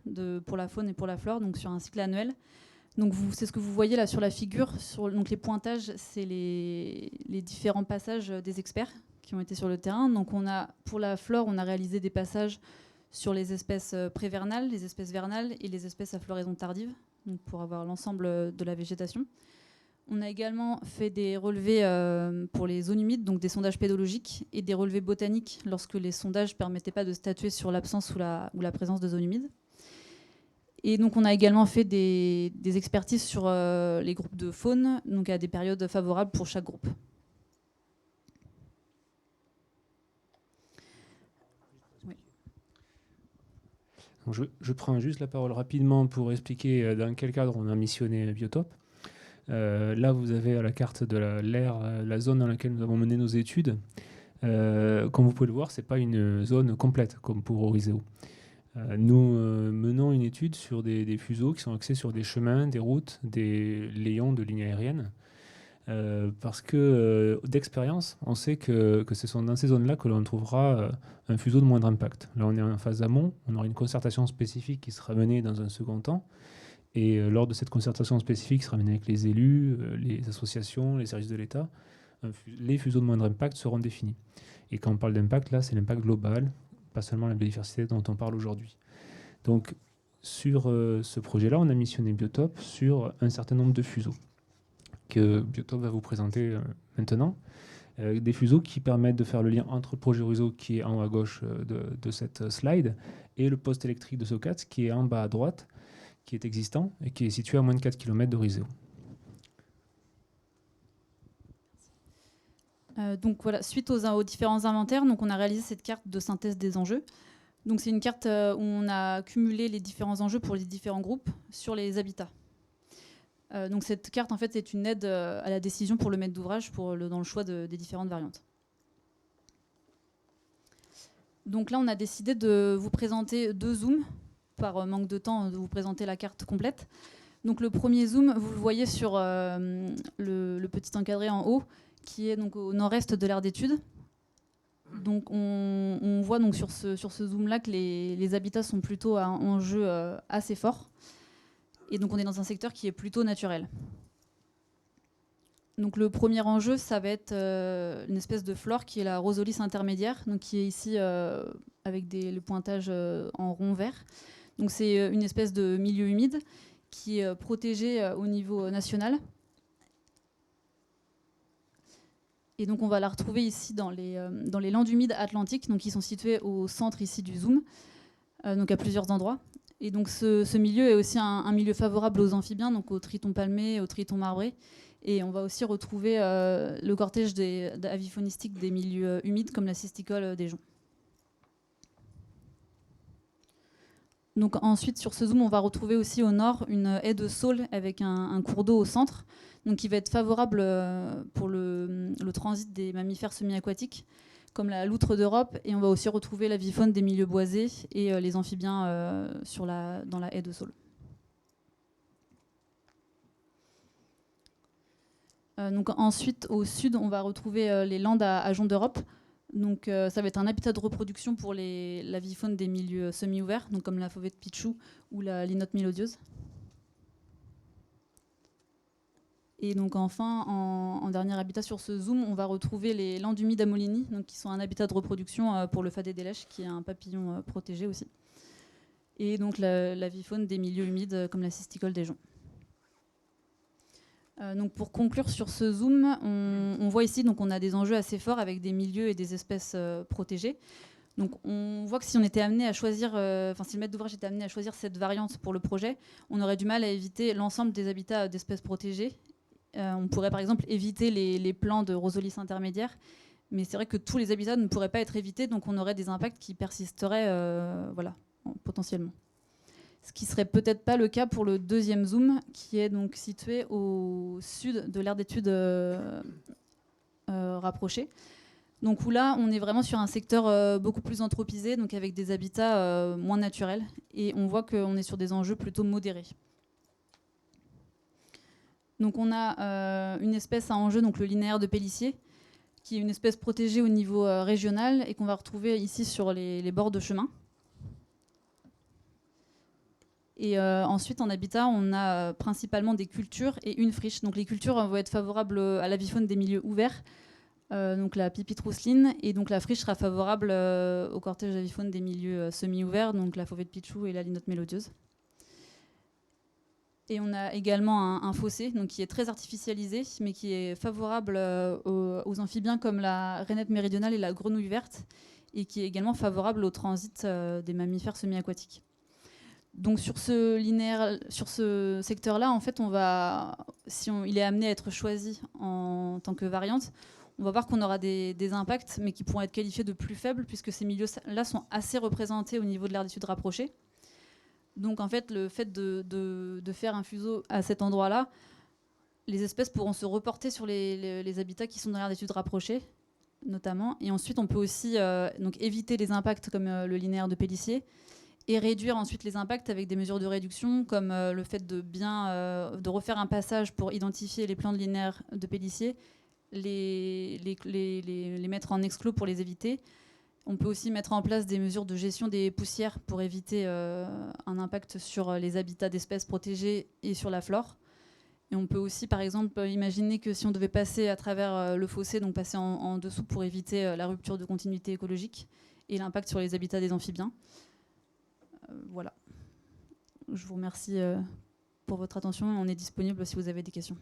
pour la faune et pour la flore, donc sur un cycle annuel. Donc c'est ce que vous voyez là sur la figure. Donc les pointages, c'est les différents passages des experts qui ont été sur le terrain. Donc pour la flore, on a réalisé des passages sur les espèces prévernales, les espèces vernales et les espèces à floraison tardive, donc pour avoir l'ensemble de la végétation. On a également fait des relevés pour les zones humides, donc des sondages pédologiques et des relevés botaniques lorsque les sondages ne permettaient pas de statuer sur l'absence ou la présence de zones humides. Et donc on a également fait des expertises sur les groupes de faune, donc à des périodes favorables pour chaque groupe. Oui. Donc je prends juste la parole rapidement pour expliquer dans quel cadre on a missionné Biotop. Là, vous avez à la carte de l'aire la zone dans laquelle nous avons mené nos études. Comme vous pouvez le voir, ce n'est pas une zone complète comme pour Oriseo. Nous menons une étude sur des fuseaux qui sont axés sur des chemins, des routes, des layons de lignes aériennes. Parce que d'expérience, on sait que ce sont dans ces zones-là que l'on trouvera un fuseau de moindre impact. Là, on est en phase amont, on aura une concertation spécifique qui sera menée dans un second temps. Et lors de cette concertation spécifique, qui sera menée avec les élus, les associations, les services de l'État, les fuseaux de moindre impact seront définis. Et quand on parle d'impact, là, c'est l'impact global, pas seulement la biodiversité dont on parle aujourd'hui. Donc, sur ce projet-là, on a missionné Biotop sur un certain nombre de fuseaux que Biotop va vous présenter maintenant. Des fuseaux qui permettent de faire le lien entre le projet Oriseo, qui est en haut à gauche de cette slide, et le poste électrique de Socat, qui est en bas à droite, qui est existant et qui est situé à moins de 4 km d'Oriseo. Donc voilà, suite aux différents inventaires, donc on a réalisé cette carte de synthèse des enjeux. Donc c'est une carte où on a cumulé les différents enjeux pour les différents groupes sur les habitats. Donc cette carte, en fait, c'est une aide à la décision pour le maître d'ouvrage dans le choix des différentes variantes. Donc là, on a décidé de vous présenter 2 zooms, par manque de temps, de vous présenter la carte complète. Donc le premier zoom, vous le voyez sur le petit encadré en haut, qui est donc au nord-est de l'aire d'étude. Donc on voit donc sur ce zoom-là que les habitats sont plutôt à un enjeu assez fort. Et donc on est dans un secteur qui est plutôt naturel. Donc le premier enjeu, ça va être une espèce de flore qui est la Rosolis intermédiaire, donc qui est ici avec le pointage en rond vert. Donc c'est une espèce de milieu humide qui est protégé au niveau national. Et donc on va la retrouver ici dans les landes humides atlantiques, donc qui sont situées au centre ici du zoom, donc à plusieurs endroits. Et donc ce milieu est aussi un milieu favorable aux amphibiens, donc aux tritons palmés, aux tritons marbrés. Et on va aussi retrouver le cortège avifaunistiques des milieux humides comme la cisticole des joncs. Donc ensuite, sur ce zoom, on va retrouver aussi au nord une haie de saule avec un cours d'eau au centre, donc qui va être favorable pour le transit des mammifères semi-aquatiques, comme la loutre d'Europe. Et on va aussi retrouver l'avifaune des milieux boisés et les amphibiens dans la haie de saule. Donc ensuite, au sud, on va retrouver les landes à joncs d'Europe. Donc ça va être un habitat de reproduction pour l'avifaune des milieux semi-ouverts, donc comme la fauvette pitchou ou la linotte mélodieuse. Et donc enfin, en dernier habitat sur ce zoom, on va retrouver les landes humides à Molini, donc qui sont un habitat de reproduction pour le fadet des lèches, qui est un papillon protégé aussi. Et donc l'avifaune des milieux humides, comme la cisticole des joncs. Donc pour conclure sur ce zoom, on voit ici donc on a des enjeux assez forts avec des milieux et des espèces protégées. Donc on voit que si on était amené à choisir, si le maître d'ouvrage était amené à choisir cette variante pour le projet, on aurait du mal à éviter l'ensemble des habitats d'espèces protégées. On pourrait par exemple éviter les plans de Rosolis intermédiaire, mais c'est vrai que tous les habitats ne pourraient pas être évités, donc on aurait des impacts qui persisteraient potentiellement. Ce qui ne serait peut-être pas le cas pour le deuxième zoom, qui est donc situé au sud de l'aire d'étude rapprochée. Donc où là, on est vraiment sur un secteur beaucoup plus anthropisé, donc avec des habitats moins naturels. Et on voit qu'on est sur des enjeux plutôt modérés. Donc on a une espèce à enjeu, donc le linéaire de Pélissier, qui est une espèce protégée au niveau régional et qu'on va retrouver ici sur les bords de chemin. Et ensuite, en habitat, on a principalement des cultures et une friche. Donc les cultures vont être favorables à l'avifaune des milieux ouverts, donc la pipite rousseline, et donc la friche sera favorable au cortège avifaune des milieux semi-ouverts, donc la fauvette pitchou et la linotte mélodieuse. Et on a également un fossé donc qui est très artificialisé, mais qui est favorable aux amphibiens comme la rainette méridionale et la grenouille verte, et qui est également favorable au transit des mammifères semi-aquatiques. Donc sur ce secteur-là, en fait, il est amené à être choisi en tant que variante, on va voir qu'on aura des impacts, mais qui pourront être qualifiés de plus faibles, puisque ces milieux-là sont assez représentés au niveau de l'aire d'étude rapprochée. Donc en fait, le fait de faire un fuseau à cet endroit-là, les espèces pourront se reporter sur les habitats qui sont dans l'aire d'étude rapprochée, notamment. Et ensuite, on peut aussi donc éviter les impacts comme le linéaire de Pélissier, et réduire ensuite les impacts avec des mesures de réduction, comme le fait de refaire un passage pour identifier les plans de linéaire de Pélissier, les mettre en exclos pour les éviter. On peut aussi mettre en place des mesures de gestion des poussières pour éviter un impact sur les habitats d'espèces protégées et sur la flore. Et on peut aussi, par exemple, imaginer que si on devait passer à travers le fossé, donc passer en dessous pour éviter la rupture de continuité écologique et l'impact sur les habitats des amphibiens. Voilà. Je vous remercie pour votre attention et on est disponible si vous avez des questions.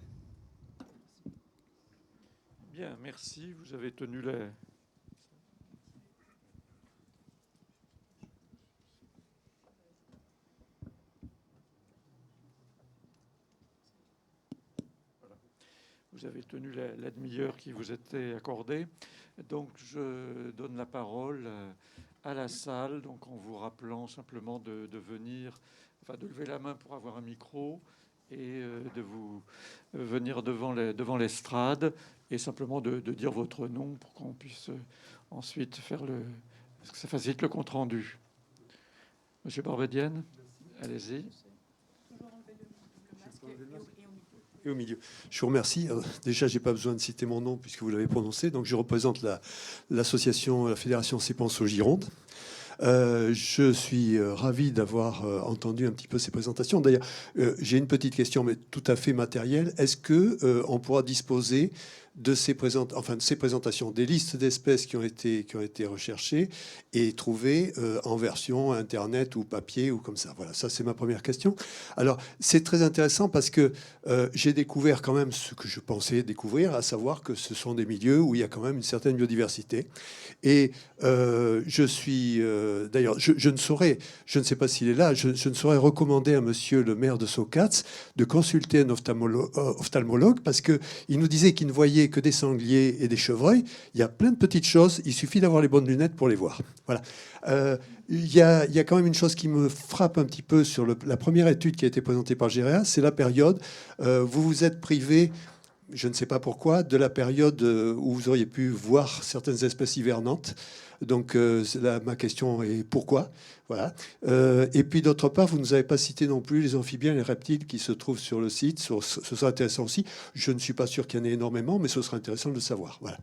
Bien, merci. Vous avez tenu les... Vous avez tenu la demi-heure qui vous était accordée. Donc, je donne la parole à la salle, donc en vous rappelant simplement de venir, enfin de lever la main pour avoir un micro et de vous venir devant l'estrade et simplement de dire votre nom pour qu'on puisse ensuite faire parce que ça facilite le compte-rendu. Monsieur Barbedienne, allez-y. Et au milieu. Je vous remercie. Déjà, je n'ai pas besoin de citer mon nom puisque vous l'avez prononcé. Donc, je représente l'association, la fédération C'est Pense aux Gironde. Je suis ravi d'avoir entendu un petit peu ces présentations. D'ailleurs, j'ai une petite question, mais tout à fait matérielle. Est-ce qu'on pourra disposer de ces présentations, des listes d'espèces qui ont été recherchées et trouvées en version Internet ou papier ou comme ça? Voilà, ça c'est ma première question. Alors, c'est très intéressant parce que j'ai découvert quand même ce que je pensais découvrir, à savoir que ce sont des milieux où il y a quand même une certaine biodiversité. Et je suis... D'ailleurs, je ne sais pas s'il est là, je ne saurais recommander à monsieur le maire de Socats de consulter un ophtalmologue parce qu'il nous disait qu'il ne voyait que des sangliers et des chevreuils. Il y a plein de petites choses, il suffit d'avoir les bonnes lunettes pour les voir. Voilà. Il y a quand même une chose qui me frappe un petit peu sur la première étude qui a été présentée par GRA, c'est la période. Vous vous êtes privé, je ne sais pas pourquoi, de la période où vous auriez pu voir certaines espèces hivernantes. Donc là, ma question est pourquoi? Voilà. Et puis d'autre part, vous ne nous avez pas cité non plus les amphibiens et les reptiles qui se trouvent sur le site. Ce serait intéressant aussi. Je ne suis pas sûr qu'il y en ait énormément, mais ce serait intéressant de le savoir. Voilà.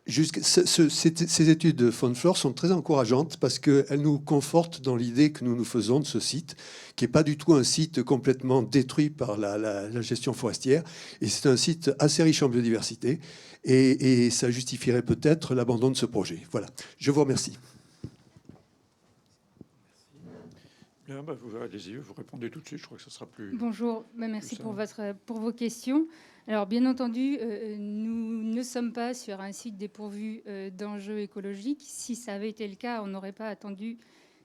Ces études de faune flore sont très encourageantes parce qu'elles nous confortent dans l'idée que nous nous faisons de ce site, qui n'est pas du tout un site complètement détruit par la gestion forestière. Et c'est un site assez riche en biodiversité. Et ça justifierait peut-être l'abandon de ce projet. Voilà. Je vous remercie. Bien, allez-y, vous répondez tout de suite. Je crois que ce sera plus... Bonjour, merci pour vos questions. Alors, bien entendu, nous ne sommes pas sur un site dépourvu d'enjeux écologiques. Si ça avait été le cas, on n'aurait pas attendu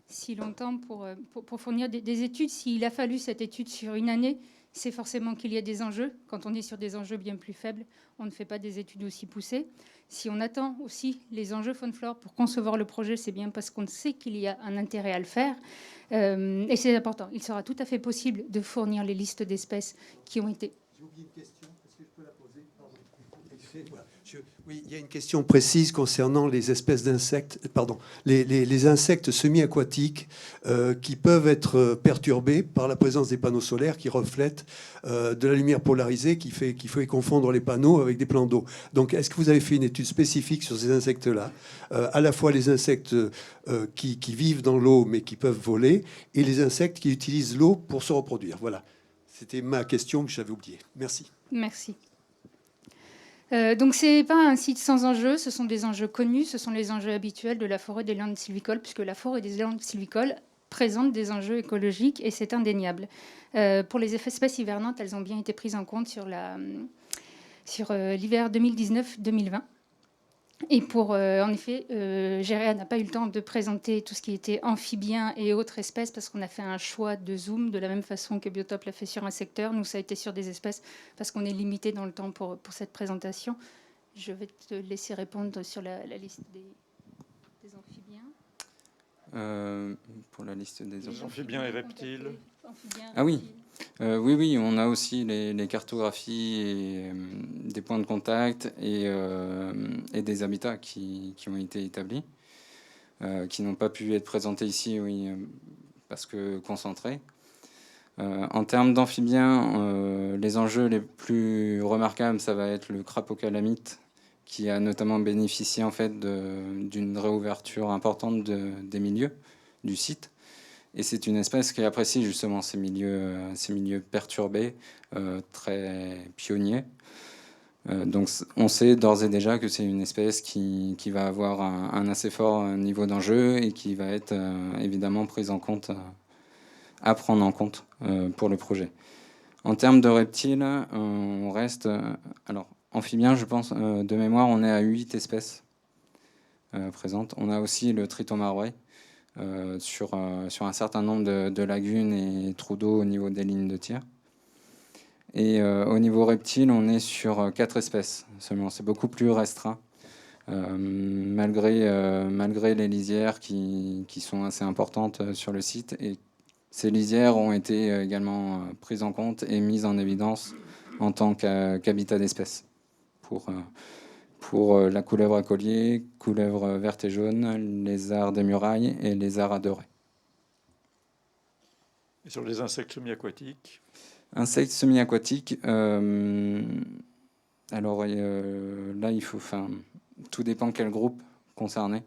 si longtemps pour fournir des études. S'il a fallu cette étude sur une année, c'est forcément qu'il y a des enjeux. Quand on est sur des enjeux bien plus faibles, on ne fait pas des études aussi poussées. Si on attend aussi les enjeux faune-flore pour concevoir le projet, c'est bien parce qu'on sait qu'il y a un intérêt à le faire. Et c'est important. Il sera tout à fait possible de fournir les listes d'espèces qui ont été... J'ai oublié une question. Est-ce que je peux la poser? Voilà. Oui, il y a une question précise concernant les espèces d'insectes, pardon, les insectes semi-aquatiques qui peuvent être perturbés par la présence des panneaux solaires qui reflètent de la lumière polarisée qui fait confondre les panneaux avec des plans d'eau. Donc, est-ce que vous avez fait une étude spécifique sur ces insectes-là, à la fois les insectes qui vivent dans l'eau mais qui peuvent voler et les insectes qui utilisent l'eau pour se reproduire? Voilà. C'était ma question que j'avais oubliée. Merci. Merci. Donc, ce n'est pas un site sans enjeux, ce sont des enjeux connus, ce sont les enjeux habituels de la forêt des landes sylvicoles, puisque la forêt des landes sylvicoles présente des enjeux écologiques et c'est indéniable. Pour les espèces hivernantes, elles ont bien été prises en compte sur l'hiver 2019-2020. Et en effet, GRA n'a pas eu le temps de présenter tout ce qui était amphibien et autres espèces parce qu'on a fait un choix de zoom de la même façon que Biotope l'a fait sur un secteur. Nous, ça a été sur des espèces parce qu'on est limité dans le temps pour cette présentation. Je vais te laisser répondre sur la liste des amphibiens. Pour la liste des amphibiens et reptiles. Ah oui. Oui, on a aussi les cartographies et des points de contact et des habitats qui ont été établis, qui n'ont pas pu être présentés ici, oui, parce que concentrés. En termes d'amphibiens, les enjeux les plus remarquables, ça va être le crapaud calamite, qui a notamment bénéficié en fait d'une réouverture importante des milieux du site. Et c'est une espèce qui apprécie justement ces milieux perturbés, très pionniers. Donc on sait d'ores et déjà que c'est une espèce qui va avoir un assez fort niveau d'enjeu et qui va être évidemment prise en compte, à prendre en compte pour le projet. En termes de reptiles, on reste... alors, amphibiens, je pense, de mémoire, on est à 8 espèces présentes. On a aussi le triton marois, sur un certain nombre de lagunes et trous d'eau au niveau des lignes de tir. Et au niveau reptile, on est sur 4 espèces seulement. C'est beaucoup plus restreint, malgré les lisières qui sont assez importantes sur le site. Et ces lisières ont été également prises en compte et mises en évidence en tant qu'habitat d'espèces pour la couleuvre à collier, couleuvre verte et jaune, lézard des murailles et lézard à doré. Et sur les insectes semi-aquatiques? Insectes semi-aquatiques, alors là, tout dépend quel groupe concernés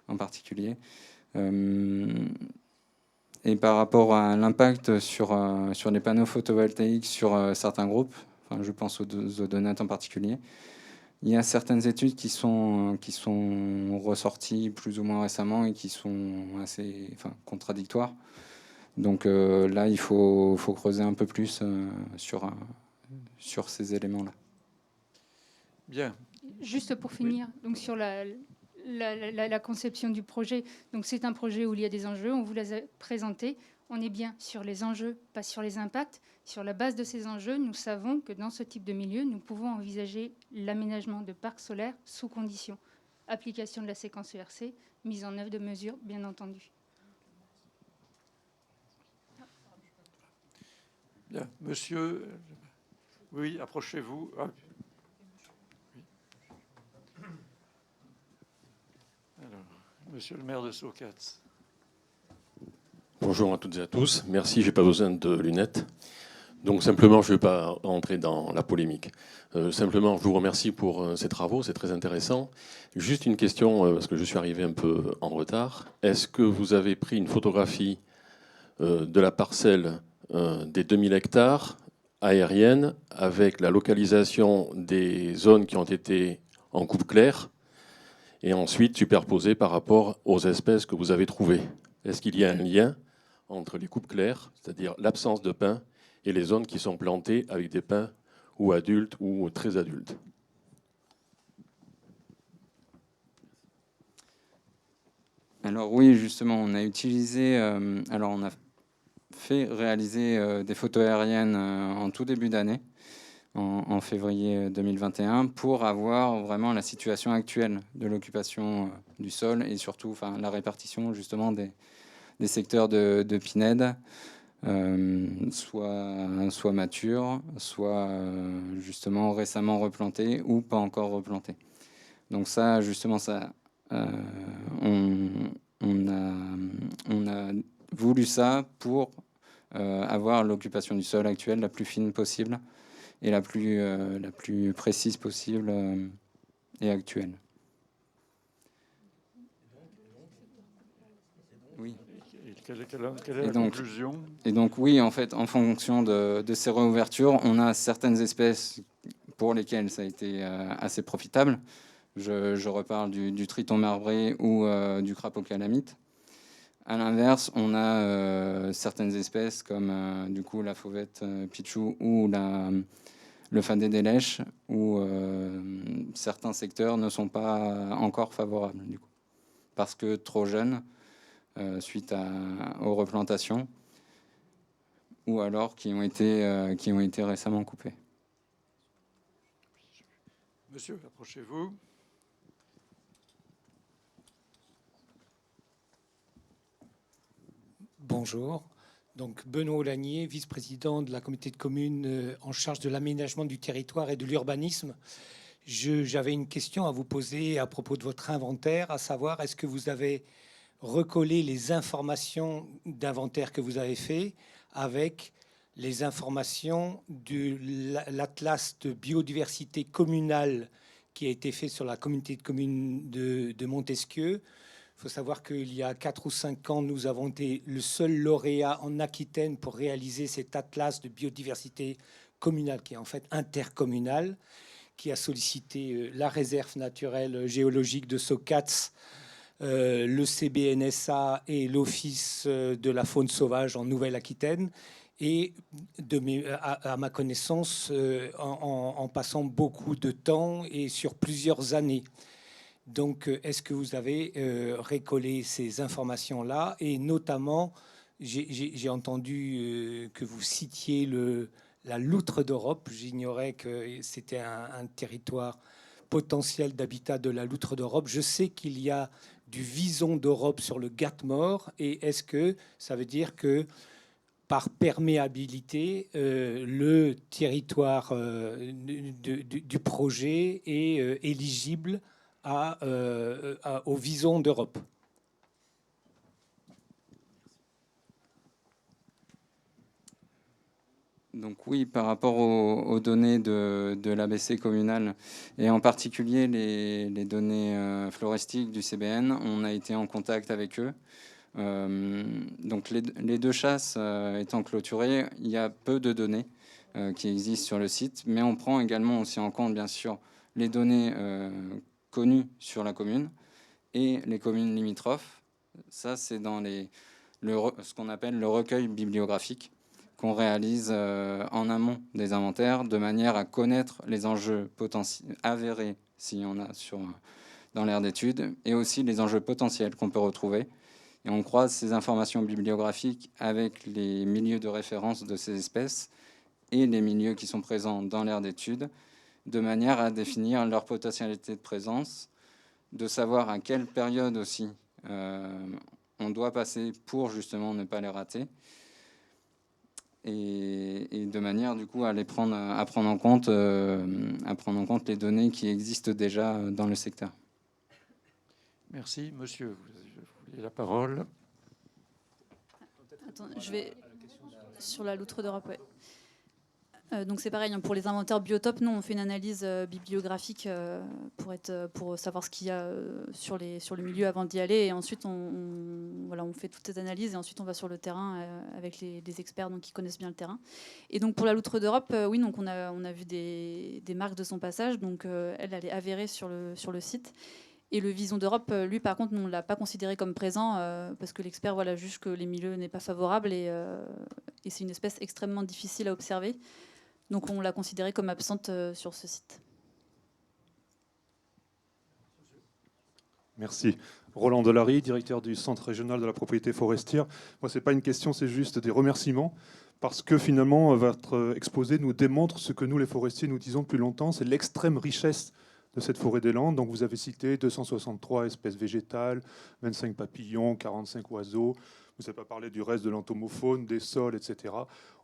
en particulier. Et par rapport à l'impact sur les panneaux photovoltaïques sur certains groupes, enfin, je pense aux Donuts en particulier, il y a certaines études qui sont ressorties plus ou moins récemment et qui sont assez contradictoires. Donc là, il faut creuser un peu plus sur ces éléments-là. Bien. Juste pour finir, donc sur la conception du projet, donc c'est un projet où il y a des enjeux, on vous les a présentés, on est bien sur les enjeux, pas sur les impacts. Sur la base de ces enjeux, nous savons que dans ce type de milieu, nous pouvons envisager l'aménagement de parcs solaires sous conditions. Application de la séquence ERC, mise en œuvre de mesures, bien entendu. Bien. Monsieur, oui, approchez-vous. Ah. Alors, monsieur le maire de Saucats. Bonjour à toutes et à tous. Merci, je n'ai pas besoin de lunettes. Donc simplement, je ne vais pas entrer dans la polémique. Simplement, je vous remercie pour ces travaux, c'est très intéressant. Juste une question, parce que je suis arrivé un peu en retard. Est-ce que vous avez pris une photographie de la parcelle des 2000 hectares aérienne avec la localisation des zones qui ont été en coupe claire et ensuite superposée par rapport aux espèces que vous avez trouvées? Est-ce qu'il y a un lien entre les coupes claires, c'est-à-dire l'absence de pins, et les zones qui sont plantées avec des pins ou adultes ou très adultes? Alors oui, justement, on a utilisé... on a fait réaliser des photos aériennes en tout début d'année, en février 2021, pour avoir vraiment la situation actuelle de l'occupation du sol et surtout la répartition justement des secteurs de pinèdes, soit matures, soit justement récemment replantés ou pas encore replantés. Donc ça, justement, on a voulu ça pour avoir l'occupation du sol actuelle la plus fine possible et la plus précise possible et actuelle. Oui. Quelle est la conclusion? Et donc oui, en fait, en fonction de ces réouvertures, on a certaines espèces pour lesquelles ça a été assez profitable. Je reparle du triton marbré ou du crapaud calamite. À l'inverse, on a certaines espèces comme du coup la fauvette pichou ou le fadet des lèches, où certains secteurs ne sont pas encore favorables du coup, parce que trop jeunes suite aux replantations, ou alors qui ont été récemment coupés. Monsieur, approchez-vous. Bonjour. Donc Benoît Olagnier, vice-président de la communauté de communes en charge de l'aménagement du territoire et de l'urbanisme. J'avais une question à vous poser à propos de votre inventaire, à savoir, est-ce que vous avez recollé les informations d'inventaire que vous avez fait avec les informations de l'atlas de biodiversité communale qui a été fait sur la communauté de communes de Montesquieu? Il faut savoir qu'il y a 4 ou 5 ans, nous avons été le seul lauréat en Aquitaine pour réaliser cet atlas de biodiversité communale, qui est en fait intercommunal, qui a sollicité la réserve naturelle géologique de Saucats, le CBNSA et l'Office de la faune sauvage en Nouvelle-Aquitaine. Et à ma connaissance, en passant beaucoup de temps et sur plusieurs années. Donc, est-ce que vous avez récolté ces informations-là? Et notamment, j'ai entendu que vous citiez la loutre d'Europe. J'ignorais que c'était un territoire potentiel d'habitat de la loutre d'Europe. Je sais qu'il y a du vison d'Europe sur le Gat-Mort. Et est-ce que ça veut dire que par perméabilité, le territoire du projet est éligible au vison d'Europe? Donc oui, par rapport aux données de l'ABC communal, et en particulier les données floristiques du CBN, on a été en contact avec eux. Donc les deux chasses étant clôturées, il y a peu de données qui existent sur le site, mais on prend également aussi en compte, bien sûr, les données connues sur la commune et les communes limitrophes. Ça, c'est dans ce qu'on appelle le recueil bibliographique qu'on réalise en amont des inventaires, de manière à connaître les enjeux avérés, s'il y en a dans l'aire d'étude, et aussi les enjeux potentiels qu'on peut retrouver. Et on croise ces informations bibliographiques avec les milieux de référence de ces espèces et les milieux qui sont présents dans l'aire d'étude, de manière à définir leur potentialité de présence, de savoir à quelle période aussi on doit passer pour justement ne pas les rater, et de manière du coup à prendre en compte les données qui existent déjà dans le secteur. Merci, monsieur. Vous avez la parole. Attends, je vais sur la loutre d'Europe. Ouais. Donc c'est pareil, hein, pour les inventaires biotopes, nous on fait une analyse bibliographique pour savoir ce qu'il y a sur le milieu avant d'y aller, et ensuite on fait toutes ces analyses et ensuite on va sur le terrain avec les experts donc, qui connaissent bien le terrain. Et donc pour la loutre d'Europe, oui, donc on a vu des marques de son passage, donc elle est avérée sur le site. Et le vison d'Europe, lui, par contre, nous, on ne l'a pas considéré comme présent parce que l'expert juge que les milieux n'est pas favorable et c'est une espèce extrêmement difficile à observer. Donc on l'a considérée comme absente sur ce site. Merci. Roland Delary, directeur du Centre régional de la propriété forestière. Moi, ce n'est pas une question, c'est juste des remerciements. Parce que finalement, votre exposé nous démontre ce que nous, les forestiers, nous disons depuis longtemps, c'est l'extrême richesse de cette forêt des Landes. Donc vous avez cité 263 espèces végétales, 25 papillons, 45 oiseaux. Vous n'avez pas parlé du reste de l'entomofaune, des sols, etc.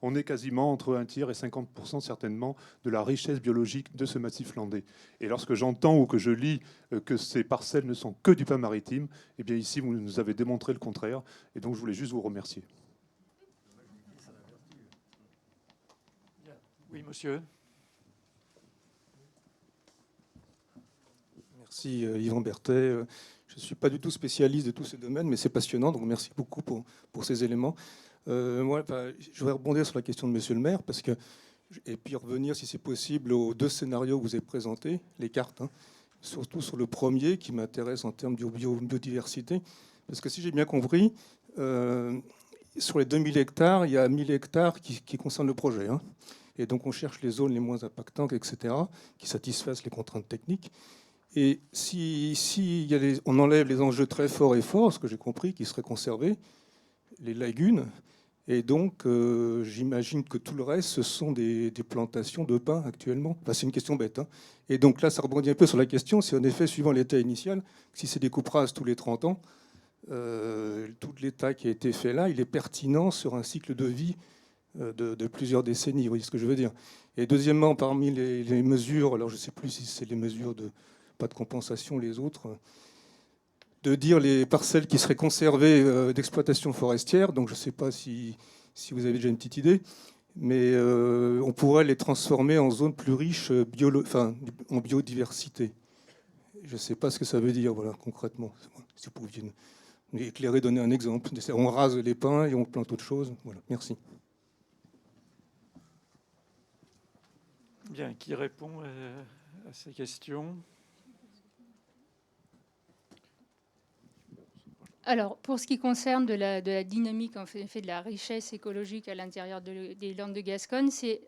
On est quasiment entre 1 tiers et 50% certainement de la richesse biologique de ce massif landais. Et lorsque j'entends ou que je lis que ces parcelles ne sont que du pain maritime, eh bien ici, vous nous avez démontré le contraire. Et donc je voulais juste vous remercier. Oui, monsieur. Merci Yvan Berthet. Je ne suis pas du tout spécialiste de tous ces domaines, mais c'est passionnant, donc merci beaucoup pour ces éléments. Moi, je voudrais rebondir sur la question de monsieur le maire, et puis revenir, si c'est possible, aux deux scénarios que vous avez présentés, les cartes, hein, surtout sur le premier qui m'intéresse en termes de biodiversité. Parce que si j'ai bien compris, sur les 2000 hectares, il y a 1000 hectares qui concernent le projet. Hein. Et donc on cherche les zones les moins impactantes, etc., qui satisfassent les contraintes techniques. Et si on enlève les enjeux très forts et forts, ce que j'ai compris, qui seraient conservés, les lagunes, et donc j'imagine que tout le reste, ce sont des plantations de pins actuellement. Enfin, c'est une question bête. Hein. Et donc là, ça rebondit un peu sur la question, si en effet, suivant l'état initial, si c'est des coupes rases tous les 30 ans, tout l'état qui a été fait là, il est pertinent sur un cycle de vie de plusieurs décennies. Vous voyez ce que je veux dire? Et deuxièmement, parmi les mesures, alors je ne sais plus si c'est les mesures de pas de compensation, les autres, de dire les parcelles qui seraient conservées d'exploitation forestière. Donc je ne sais pas si vous avez déjà une petite idée, mais on pourrait les transformer en zones plus riches en biodiversité. Je ne sais pas ce que ça veut dire, voilà, concrètement. Si vous pouviez nous éclairer, donner un exemple. On rase les pins et on plante autre chose. Voilà, merci. Bien, qui répond à ces questions? Alors, pour ce qui concerne de la dynamique, en fait, de la richesse écologique à l'intérieur des Landes de Gascogne, c'est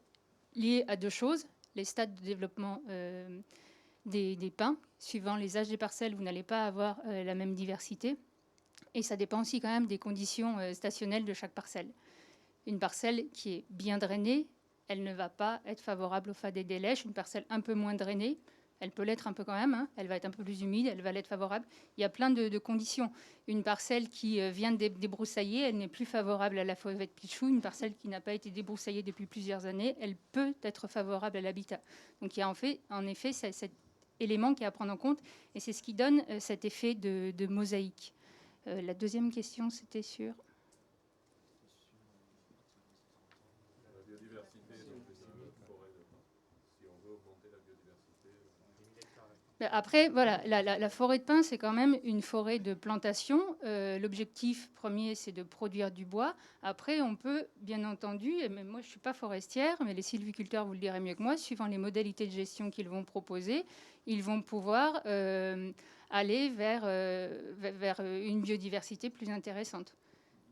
lié à deux choses. Les stades de développement des pins. Suivant les âges des parcelles, vous n'allez pas avoir la même diversité. Et ça dépend aussi quand même des conditions stationnelles de chaque parcelle. Une parcelle qui est bien drainée, elle ne va pas être favorable au fade et des lèches. Une parcelle un peu moins drainée, elle peut l'être un peu quand même, hein. Elle va être un peu plus humide, elle va l'être favorable. Il y a plein de conditions. Une parcelle qui vient de débroussailler, elle n'est plus favorable à la forêt de Pichou. Une parcelle qui n'a pas été débroussaillée depuis plusieurs années, elle peut être favorable à l'habitat. Donc il y a en effet cet élément qui est à prendre en compte, et c'est ce qui donne cet effet de mosaïque. La deuxième question, c'était sur... Après, voilà, la forêt de pin, c'est quand même une forêt de plantation. L'objectif premier, c'est de produire du bois. Après, on peut, bien entendu, et même moi, je ne suis pas forestière, mais les sylviculteurs vous le diraient mieux que moi, suivant les modalités de gestion qu'ils vont proposer, ils vont pouvoir aller vers une biodiversité plus intéressante.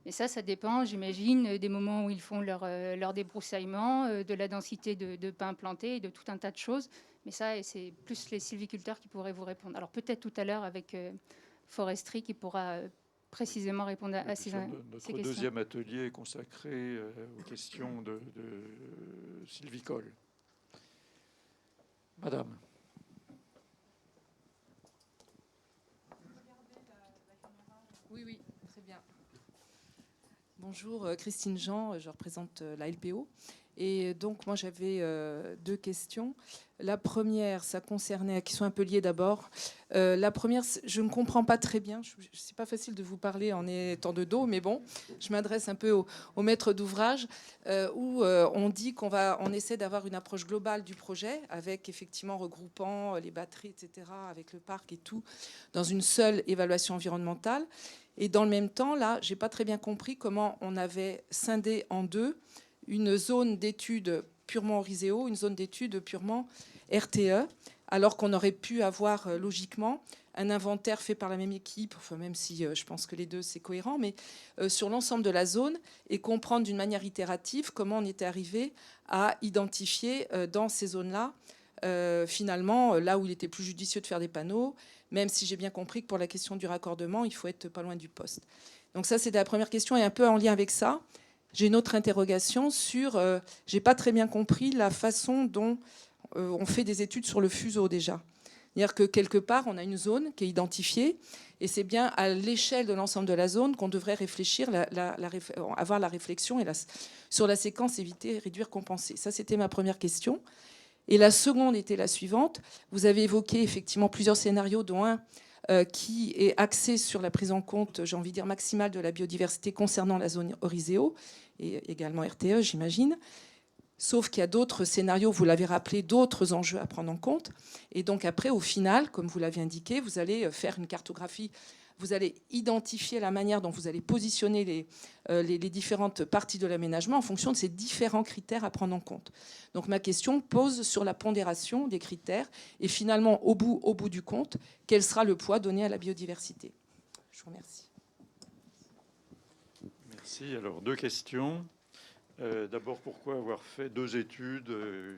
Et ça dépend, j'imagine, des moments où ils font leur débroussaillement, de la densité de pins plantés et de tout un tas de choses. Mais ça, c'est plus les sylviculteurs qui pourraient vous répondre. Alors peut-être tout à l'heure avec Forestry qui pourra précisément répondre à ces questions. Notre deuxième atelier est consacré aux questions de sylvicole. Madame. Oui, très bien. Bonjour, Christine Jean, je représente la LPO. Et donc, moi, j'avais deux questions. La première, ça concernait, qui sont un peu liées d'abord. La première, je ne comprends pas très bien. C'est pas facile de vous parler en étant de dos, mais bon, je m'adresse un peu au maître d'ouvrage, où on dit on essaie d'avoir une approche globale du projet, avec effectivement regroupant les batteries, etc., avec le parc et tout, dans une seule évaluation environnementale. Et dans le même temps, là, j'ai pas très bien compris comment on avait scindé en deux une zone d'études purement Oriseo, une zone d'études purement RTE, alors qu'on aurait pu avoir logiquement un inventaire fait par la même équipe, enfin, même si je pense que les deux c'est cohérent, mais sur l'ensemble de la zone et comprendre d'une manière itérative comment on était arrivé à identifier dans ces zones-là, finalement, là où il était plus judicieux de faire des panneaux, même si j'ai bien compris que pour la question du raccordement, il faut être pas loin du poste. Donc ça, c'était la première question, et un peu en lien avec ça, j'ai une autre interrogation sur... j'ai pas très bien compris la façon dont on fait des études sur le fuseau déjà. C'est-à-dire que quelque part, on a une zone qui est identifiée, et c'est bien à l'échelle de l'ensemble de la zone qu'on devrait réfléchir, avoir la réflexion et sur la séquence éviter, réduire, compenser. Ça, c'était ma première question. Et la seconde était la suivante. Vous avez évoqué effectivement plusieurs scénarios, dont un qui est axé sur la prise en compte, j'ai envie de dire, maximale de la biodiversité concernant la zone Oriseo, et également RTE, j'imagine. Sauf qu'il y a d'autres scénarios, vous l'avez rappelé, d'autres enjeux à prendre en compte. Et donc après, au final, comme vous l'avez indiqué, vous allez faire une cartographie, vous allez identifier la manière dont vous allez positionner les différentes parties de l'aménagement en fonction de ces différents critères à prendre en compte. Donc ma question pose sur la pondération des critères et finalement, au bout du compte, quel sera le poids donné à la biodiversité. Je vous remercie. Merci. Alors, deux questions. D'abord, pourquoi avoir fait deux études,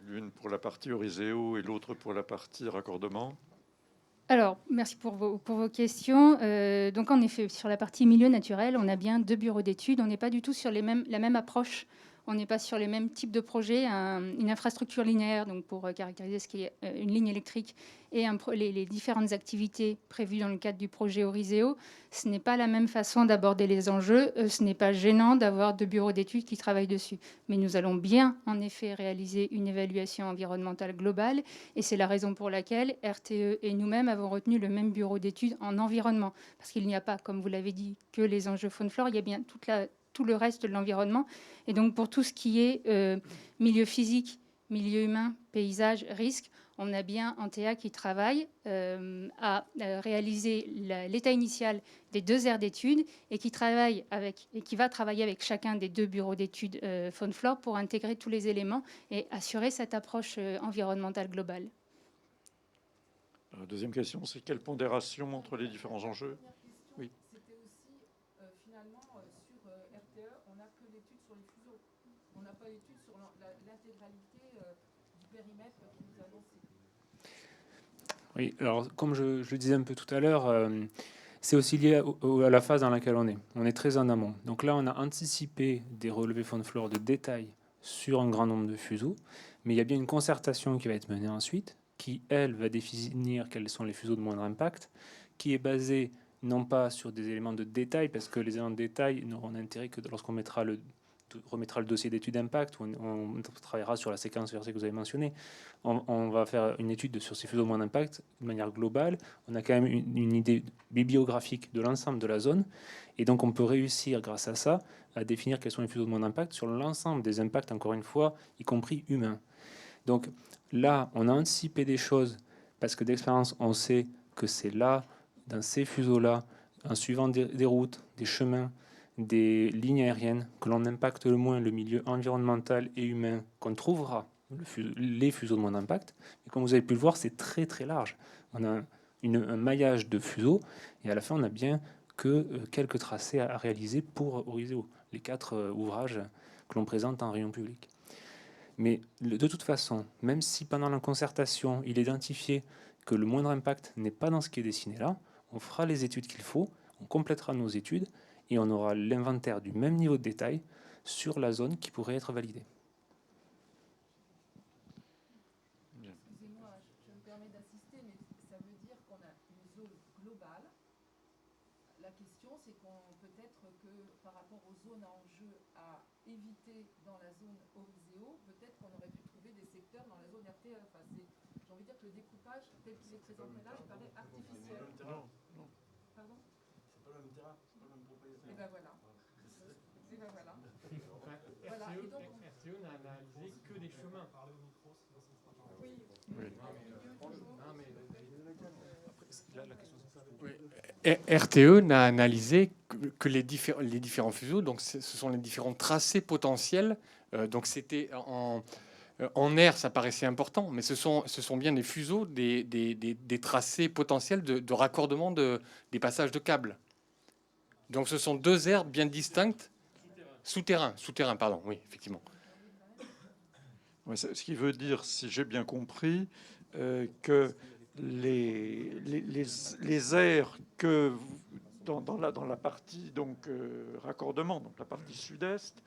l'une pour la partie Oriseo et l'autre pour la partie raccordement? Alors, merci pour vos questions. Donc, en effet, sur la partie milieu naturel, on a bien deux bureaux d'études. On n'est pas du tout sur la même approche. On n'est pas sur les mêmes types de projets. Une infrastructure linéaire, donc pour caractériser ce qui est une ligne électrique, et les différentes activités prévues dans le cadre du projet Oriseo, ce n'est pas la même façon d'aborder les enjeux. Ce n'est pas gênant d'avoir deux bureaux d'études qui travaillent dessus. Mais nous allons bien, en effet, réaliser une évaluation environnementale globale. Et c'est la raison pour laquelle RTE et nous-mêmes avons retenu le même bureau d'études en environnement. Parce qu'il n'y a pas, comme vous l'avez dit, que les enjeux faune-flore, il y a bien tout le reste de l'environnement. Et donc, pour tout ce qui est milieu physique, milieu humain, paysage, risque, on a bien Antea qui travaille à réaliser l'état initial des deux aires d'études et qui va travailler avec chacun des deux bureaux d'études faune-flore pour intégrer tous les éléments et assurer cette approche environnementale globale. La deuxième question, c'est quelle pondération entre les différents enjeux? Oui. C'était aussi, finalement, sur RTE, on n'a que l'étude sur les fuseaux. On n'a pas l'étude sur l'intégralité du périmètre que nous annoncez. Oui, alors comme je le disais un peu tout à l'heure, c'est aussi lié à la phase dans laquelle on est. On est très en amont. Donc là, on a anticipé des relevés faune-flore de détail sur un grand nombre de fuseaux, mais il y a bien une concertation qui va être menée ensuite, qui, elle, va définir quels sont les fuseaux de moindre impact, qui est basée non pas sur des éléments de détail, parce que les éléments de détail n'auront d'intérêt que lorsqu'on remettra le dossier d'étude d'impact, où on travaillera sur la séquence versée que vous avez mentionnée. On va faire une étude sur ces fuseaux de moindre impact de manière globale. On a quand même une idée bibliographique de l'ensemble de la zone, et donc on peut réussir, grâce à ça, à définir quels sont les fuseaux de moindre impact sur l'ensemble des impacts, encore une fois, y compris humains. Donc là, on a anticipé des choses parce que d'expérience, on sait que c'est là, dans ces fuseaux-là, en suivant des routes, des chemins, des lignes aériennes, que l'on impacte le moins le milieu environnemental et humain, qu'on trouvera les fuseaux de moins d'impact. Et comme vous avez pu le voir, c'est très très large. On a un maillage de fuseaux et à la fin, on n'a bien que quelques tracés à réaliser pour Oriseo, les 4 ouvrages que l'on présente en rayon public. Mais de toute façon, même si pendant la concertation, il est identifié que le moindre impact n'est pas dans ce qui est dessiné là, on fera les études qu'il faut, on complétera nos études et on aura l'inventaire du même niveau de détail sur la zone qui pourrait être validée. Excusez-moi, je me permets d'assister, mais ça veut dire qu'on a une zone globale. La question, c'est peut-être que par rapport aux zones à enjeu à éviter dans la zone Oriseo, peut-être qu'on aurait pu trouver des secteurs dans la zone RTE. Enfin, j'ai envie de dire que le découpage tel qu'il est présenté là, il paraît artificiel. Non. Pardon? C'est pas le même terrain, c'est pas le même propriétaire. Et ben voilà. Et ben voilà. Voilà. Et donc, RTE n'a analysé que des chemins. RTE n'a analysé que les différents fuseaux, donc ce sont les différents tracés potentiels. Donc c'était en air, ça paraissait important, mais ce sont bien des fuseaux, des tracés potentiels de raccordement des passages de câbles. Donc ce sont 2 aires bien distinctes. Souterrain, pardon, oui, effectivement. Ouais, ce qui veut dire, si j'ai bien compris, que les aires que dans la partie donc raccordement, donc la partie sud-est,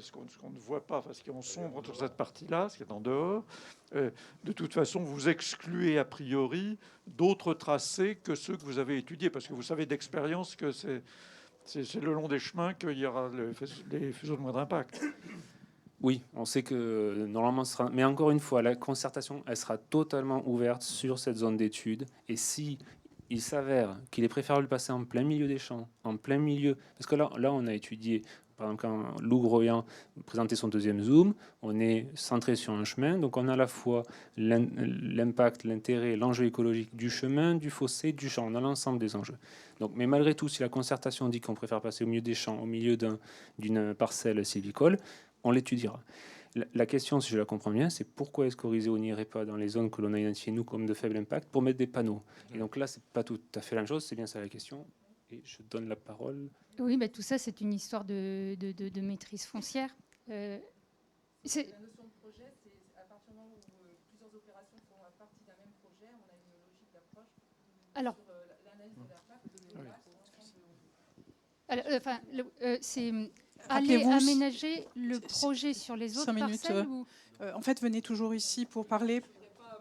ce qu'on ne voit pas, parce qu'on sombre sur cette partie-là, ce qui est en dehors, de toute façon, vous excluez a priori d'autres tracés que ceux que vous avez étudiés, parce que vous savez d'expérience que c'est le long des chemins qu'il y aura les fuseaux de moindre impact. Oui, on sait que normalement ce sera... Mais encore une fois, la concertation, elle sera totalement ouverte sur cette zone d'étude. Et si il s'avère qu'il est préférable de passer en plein milieu des champs, en plein milieu... Parce que là on a étudié, par exemple, quand Lou Groyan présentait son 2e zoom, on est centré sur un chemin. Donc on a à la fois l'impact, l'intérêt, l'enjeu écologique du chemin, du fossé, du champ. On a l'ensemble des enjeux. Donc, mais malgré tout, si la concertation dit qu'on préfère passer au milieu des champs, au milieu d'une parcelle sylvicole, on l'étudiera. La question, si je la comprends bien, c'est pourquoi est-ce qu'Oriseo n'irait pas dans les zones que l'on a identifiées, nous, comme de faible impact, pour mettre des panneaux. Et donc là, c'est pas tout à fait la même chose, c'est bien ça la question. Et je donne la parole. Oui, tout ça, c'est une histoire de maîtrise foncière. la notion de projet, c'est à partir du moment où plusieurs opérations font partie d'un même projet, on a une logique d'approche Alors, sur l'analyse de l'impact de c'est aller aménager le projet sur les autres 5 minutes, parcelles ou... En fait, venez toujours ici pour parler.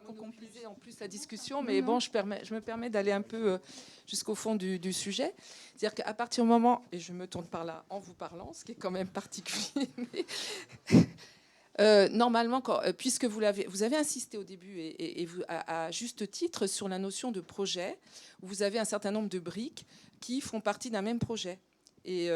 pour compliser en plus la discussion, mais bon, je me permets d'aller un peu jusqu'au fond du sujet. C'est-à-dire qu'à partir du moment, et je me tourne par là en vous parlant, ce qui est quand même particulier, mais normalement, puisque vous avez insisté au début, et vous, à juste titre, sur la notion de projet, où vous avez un certain nombre de briques qui font partie d'un même projet. Et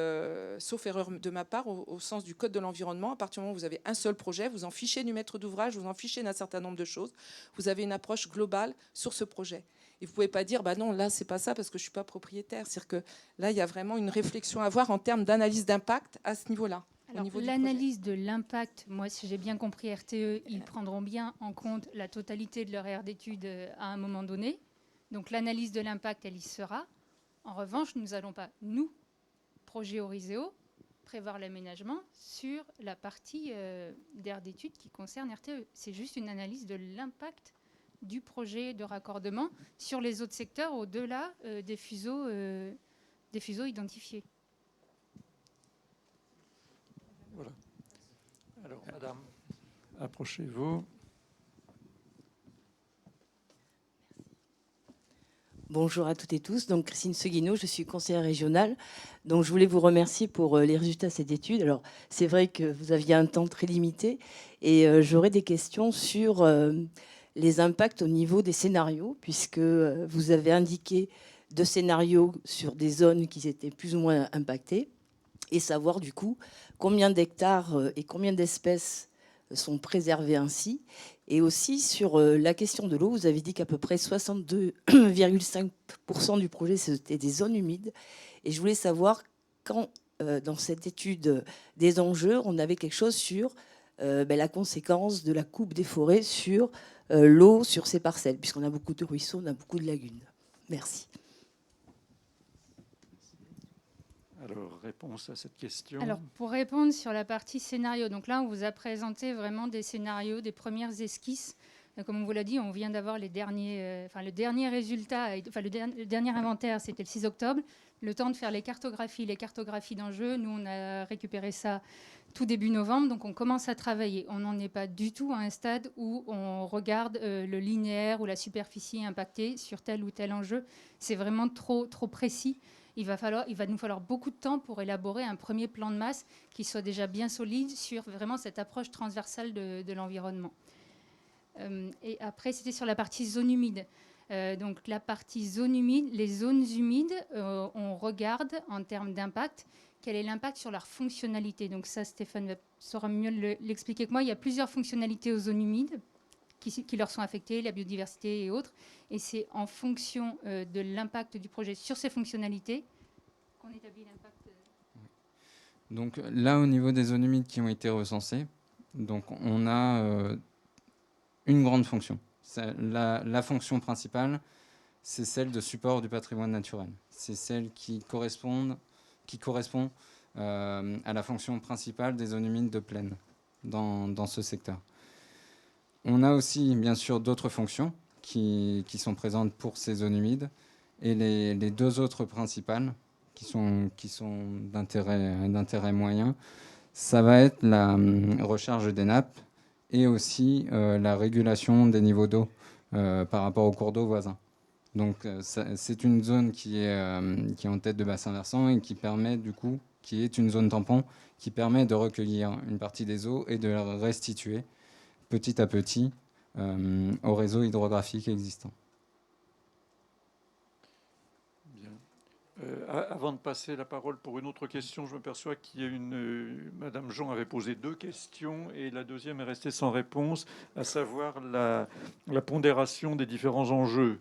sauf erreur de ma part, au sens du Code de l'environnement, à partir du moment où vous avez un seul projet, vous en fichez du maître d'ouvrage, vous en fichez d'un certain nombre de choses, vous avez une approche globale sur ce projet. Et vous ne pouvez pas dire, bah non, là, c'est pas ça parce que je ne suis pas propriétaire. C'est-à-dire que là, il y a vraiment une réflexion à avoir en termes d'analyse d'impact à ce niveau-là. Alors, l'analyse de l'impact, moi, si j'ai bien compris, RTE, ils prendront bien en compte la totalité de leur aire d'étude à un moment donné. Donc, l'analyse de l'impact, elle y sera. En revanche, nous n'allons pas, nous, projet Oriseo, prévoir l'aménagement sur la partie d'aire d'étude qui concerne RTE. C'est juste une analyse de l'impact du projet de raccordement sur les autres secteurs au-delà des fuseaux identifiés. Voilà. Alors, madame, approchez-vous. Bonjour à toutes et tous. Donc, Christine Seguino, je suis conseillère régionale. Donc, je voulais vous remercier pour les résultats de cette étude. Alors, c'est vrai que vous aviez un temps très limité et j'aurais des questions sur les impacts au niveau des scénarios, puisque vous avez indiqué 2 scénarios sur des zones qui étaient plus ou moins impactées, et savoir du coup combien d'hectares et combien d'espèces sont préservés ainsi. Et aussi sur la question de l'eau, vous avez dit qu'à peu près 62,5% du projet, c'était des zones humides. Et je voulais savoir quand, dans cette étude des enjeux, on avait quelque chose sur la conséquence de la coupe des forêts sur l'eau sur ces parcelles, puisqu'on a beaucoup de ruisseaux, on a beaucoup de lagunes. Merci. Alors, réponse à cette question. Alors, pour répondre sur la partie scénario, donc là, on vous a présenté vraiment des scénarios, des premières esquisses. Comme on vous l'a dit, on vient d'avoir le dernier résultat, le dernier inventaire, c'était le 6 octobre. Le temps de faire les cartographies d'enjeux. Nous, on a récupéré ça tout début novembre, donc on commence à travailler. On n'en est pas du tout à un stade où on regarde le linéaire ou la superficie impactée sur tel ou tel enjeu. C'est vraiment trop précis. Il va nous falloir beaucoup de temps pour élaborer un premier plan de masse qui soit déjà bien solide sur vraiment cette approche transversale de l'environnement. Et après, c'était sur la partie zone humide. Donc la partie zone humide, les zones humides, on regarde en termes d'impact, quel est l'impact sur leur fonctionnalité. Donc ça, Stéphane saura mieux l'expliquer que moi. Il y a plusieurs fonctionnalités aux zones humides qui leur sont affectées, la biodiversité et autres. Et c'est en fonction de l'impact du projet sur ces fonctionnalités qu'on établit l'impact. Donc là, au niveau des zones humides qui ont été recensées, donc on a une grande fonction. La fonction principale, c'est celle de support du patrimoine naturel. C'est celle qui correspond à la fonction principale des zones humides de plaine dans ce secteur. On a aussi, bien sûr, d'autres fonctions qui sont présentes pour ces zones humides. Et les deux autres principales, qui sont d'intérêt moyen, ça va être la recharge des nappes et aussi la régulation des niveaux d'eau par rapport aux cours d'eau voisins. Donc c'est une zone qui est en tête de bassin versant et qui permet du coup, qui est une zone tampon, qui permet de recueillir une partie des eaux et de les restituer petit à petit au réseau hydrographique existant. Bien. Avant de passer la parole pour une autre question, je m'aperçois qu'il y a Madame Jean avait posé 2 questions et la deuxième est restée sans réponse, à savoir la pondération des différents enjeux.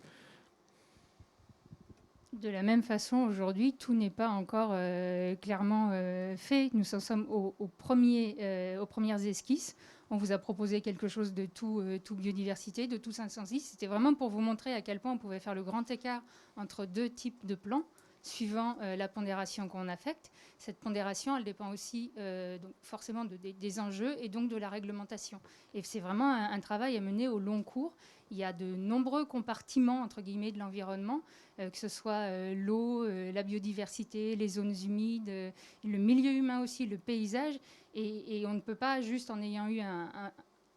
De la même façon, aujourd'hui, tout n'est pas encore clairement fait. Nous en sommes aux premières esquisses. On vous a proposé quelque chose de tout biodiversité, de tout 506. C'était vraiment pour vous montrer à quel point on pouvait faire le grand écart entre 2 types de plans, suivant la pondération qu'on affecte. Cette pondération, elle dépend aussi donc forcément des enjeux et donc de la réglementation. Et c'est vraiment un travail à mener au long cours. Il y a de nombreux compartiments, entre guillemets, de l'environnement, que ce soit l'eau, la biodiversité, les zones humides, le milieu humain aussi, le paysage. Et on ne peut pas, juste en ayant eu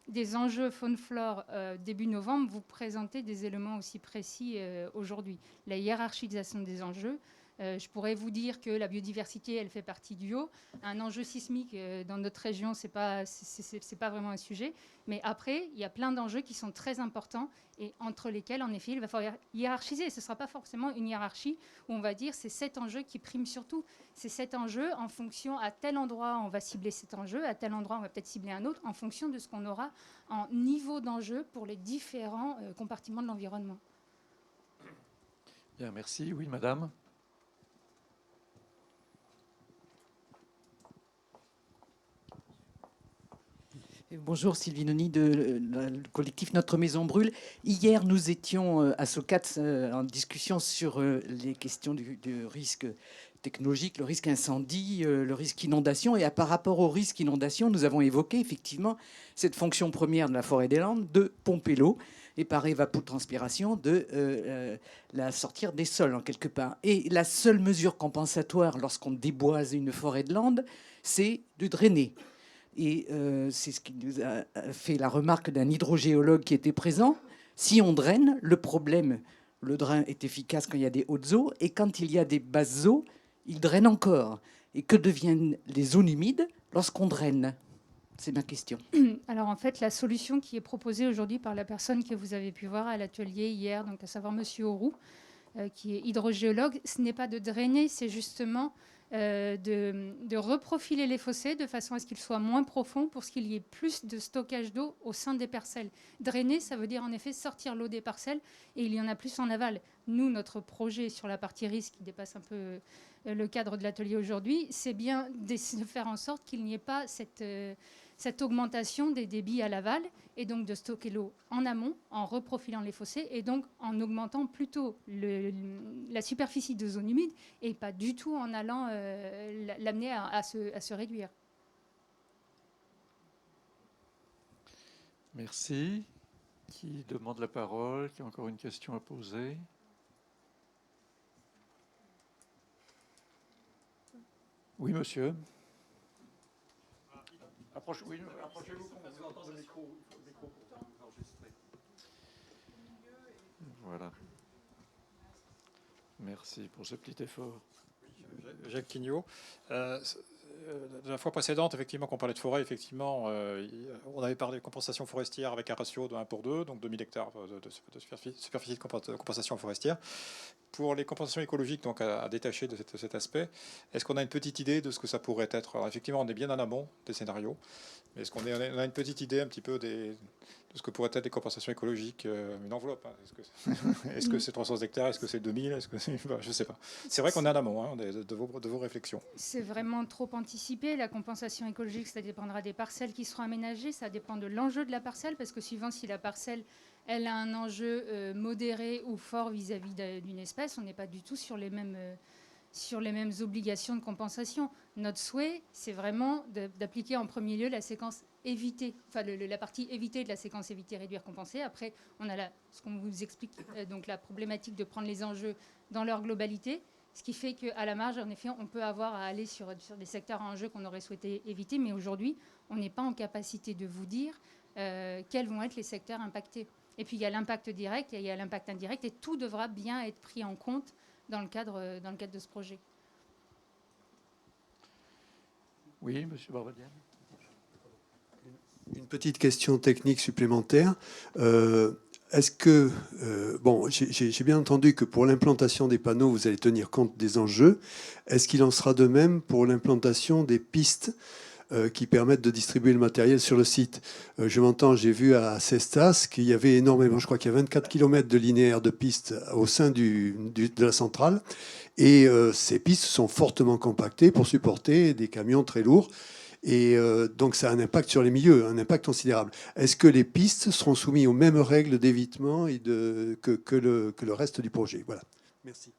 des enjeux faune-flore début novembre, vous présenter des éléments aussi précis aujourd'hui. La hiérarchisation des enjeux, je pourrais vous dire que la biodiversité, elle fait partie du haut. Un enjeu sismique dans notre région, c'est pas vraiment un sujet. Mais après, il y a plein d'enjeux qui sont très importants et entre lesquels, en effet, il va falloir hiérarchiser. Ce ne sera pas forcément une hiérarchie où on va dire c'est cet enjeu qui prime surtout. C'est cet enjeu en fonction, à tel endroit, on va cibler cet enjeu, à tel endroit, on va peut-être cibler un autre, en fonction de ce qu'on aura en niveau d'enjeu pour les différents compartiments de l'environnement. Bien, merci. Oui, madame. Bonjour, Sylvie Noni du collectif Notre Maison Brûle. Hier, nous étions à Socats en discussion sur les questions du risque technologique, le risque incendie, le risque inondation. Et par rapport au risque inondation, nous avons évoqué effectivement cette fonction première de la forêt des Landes de pomper l'eau et par évapotranspiration de la sortir des sols en quelque part. Et la seule mesure compensatoire lorsqu'on déboise une forêt de Landes, c'est de drainer. Et c'est ce qui nous a fait la remarque d'un hydrogéologue qui était présent. Si on draine, le drain est efficace quand il y a des hautes eaux, et quand il y a des basses eaux, il draine encore. Et que deviennent les zones humides lorsqu'on draine? C'est ma question. Alors en fait, la solution qui est proposée aujourd'hui par la personne que vous avez pu voir à l'atelier hier, donc à savoir Monsieur Auroux, qui est hydrogéologue, ce n'est pas de drainer, c'est justement de reprofiler les fossés de façon à ce qu'ils soient moins profonds pour qu'il y ait plus de stockage d'eau au sein des parcelles. Drainer, ça veut dire en effet sortir l'eau des parcelles et il y en a plus en aval. Nous, notre projet sur la partie risque qui dépasse un peu le cadre de l'atelier aujourd'hui, c'est bien de faire en sorte qu'il n'y ait pas cette augmentation des débits à l'aval et donc de stocker l'eau en amont en reprofilant les fossés et donc en augmentant plutôt la superficie de zone humide et pas du tout en allant l'amener à se réduire. Merci. Qui demande la parole? Qui a encore une question à poser? Oui, monsieur. Approchez-vous pour vous entendre le micro pour vous enregistrer. Voilà. Merci pour ce petit effort. Jacques Quignot. La fois précédente, effectivement, qu'on parlait de forêt, effectivement, on avait parlé de compensation forestière avec un ratio de 1 pour 2, donc 2000 hectares de superficie de compensation forestière. Pour les compensations écologiques, donc à détacher de cet aspect, est-ce qu'on a une petite idée de ce que ça pourrait être? Alors, effectivement, on est bien en amont des scénarios, mais est-ce qu'on a une petite idée un petit peu de ce que pourraient être les compensations écologiques, une enveloppe, hein. Est-ce que c'est 300 hectares? Est-ce que c'est 2000? Est-ce que je ne sais pas. C'est vrai qu'on est en amont, hein, de vos réflexions. C'est vraiment trop anticipé. La compensation écologique, ça dépendra des parcelles qui seront aménagées. Ça dépend de l'enjeu de la parcelle, parce que suivant si la parcelle elle a un enjeu modéré ou fort vis-à-vis d'une espèce, on n'est pas du tout sur les mêmes obligations de compensation. Notre souhait, c'est vraiment d'appliquer en premier lieu la séquence éviter, enfin la partie éviter de la séquence éviter, réduire, compenser. Après, on a ce qu'on vous explique, donc la problématique de prendre les enjeux dans leur globalité, ce qui fait qu'à la marge, en effet, on peut avoir à aller sur des secteurs à enjeux qu'on aurait souhaité éviter, mais aujourd'hui, on n'est pas en capacité de vous dire quels vont être les secteurs impactés. Et puis, il y a l'impact direct et il y a l'impact indirect, et tout devra bien être pris en compte dans le cadre de ce projet. Oui, monsieur Barbadian. Une petite question technique supplémentaire. Est-ce que, bon, j'ai bien entendu que pour l'implantation des panneaux, vous allez tenir compte des enjeux. Est-ce qu'il en sera de même pour l'implantation des pistes qui permettent de distribuer le matériel sur le site? J'ai vu à Cestas qu'il y avait énormément, je crois qu'il y a 24 km de linéaire de pistes au sein de la centrale. Et ces pistes sont fortement compactées pour supporter des camions très lourds. Et donc ça a un impact sur les milieux, un impact considérable. Est-ce que les pistes seront soumises aux mêmes règles d'évitement que le reste du projet? Voilà. Merci.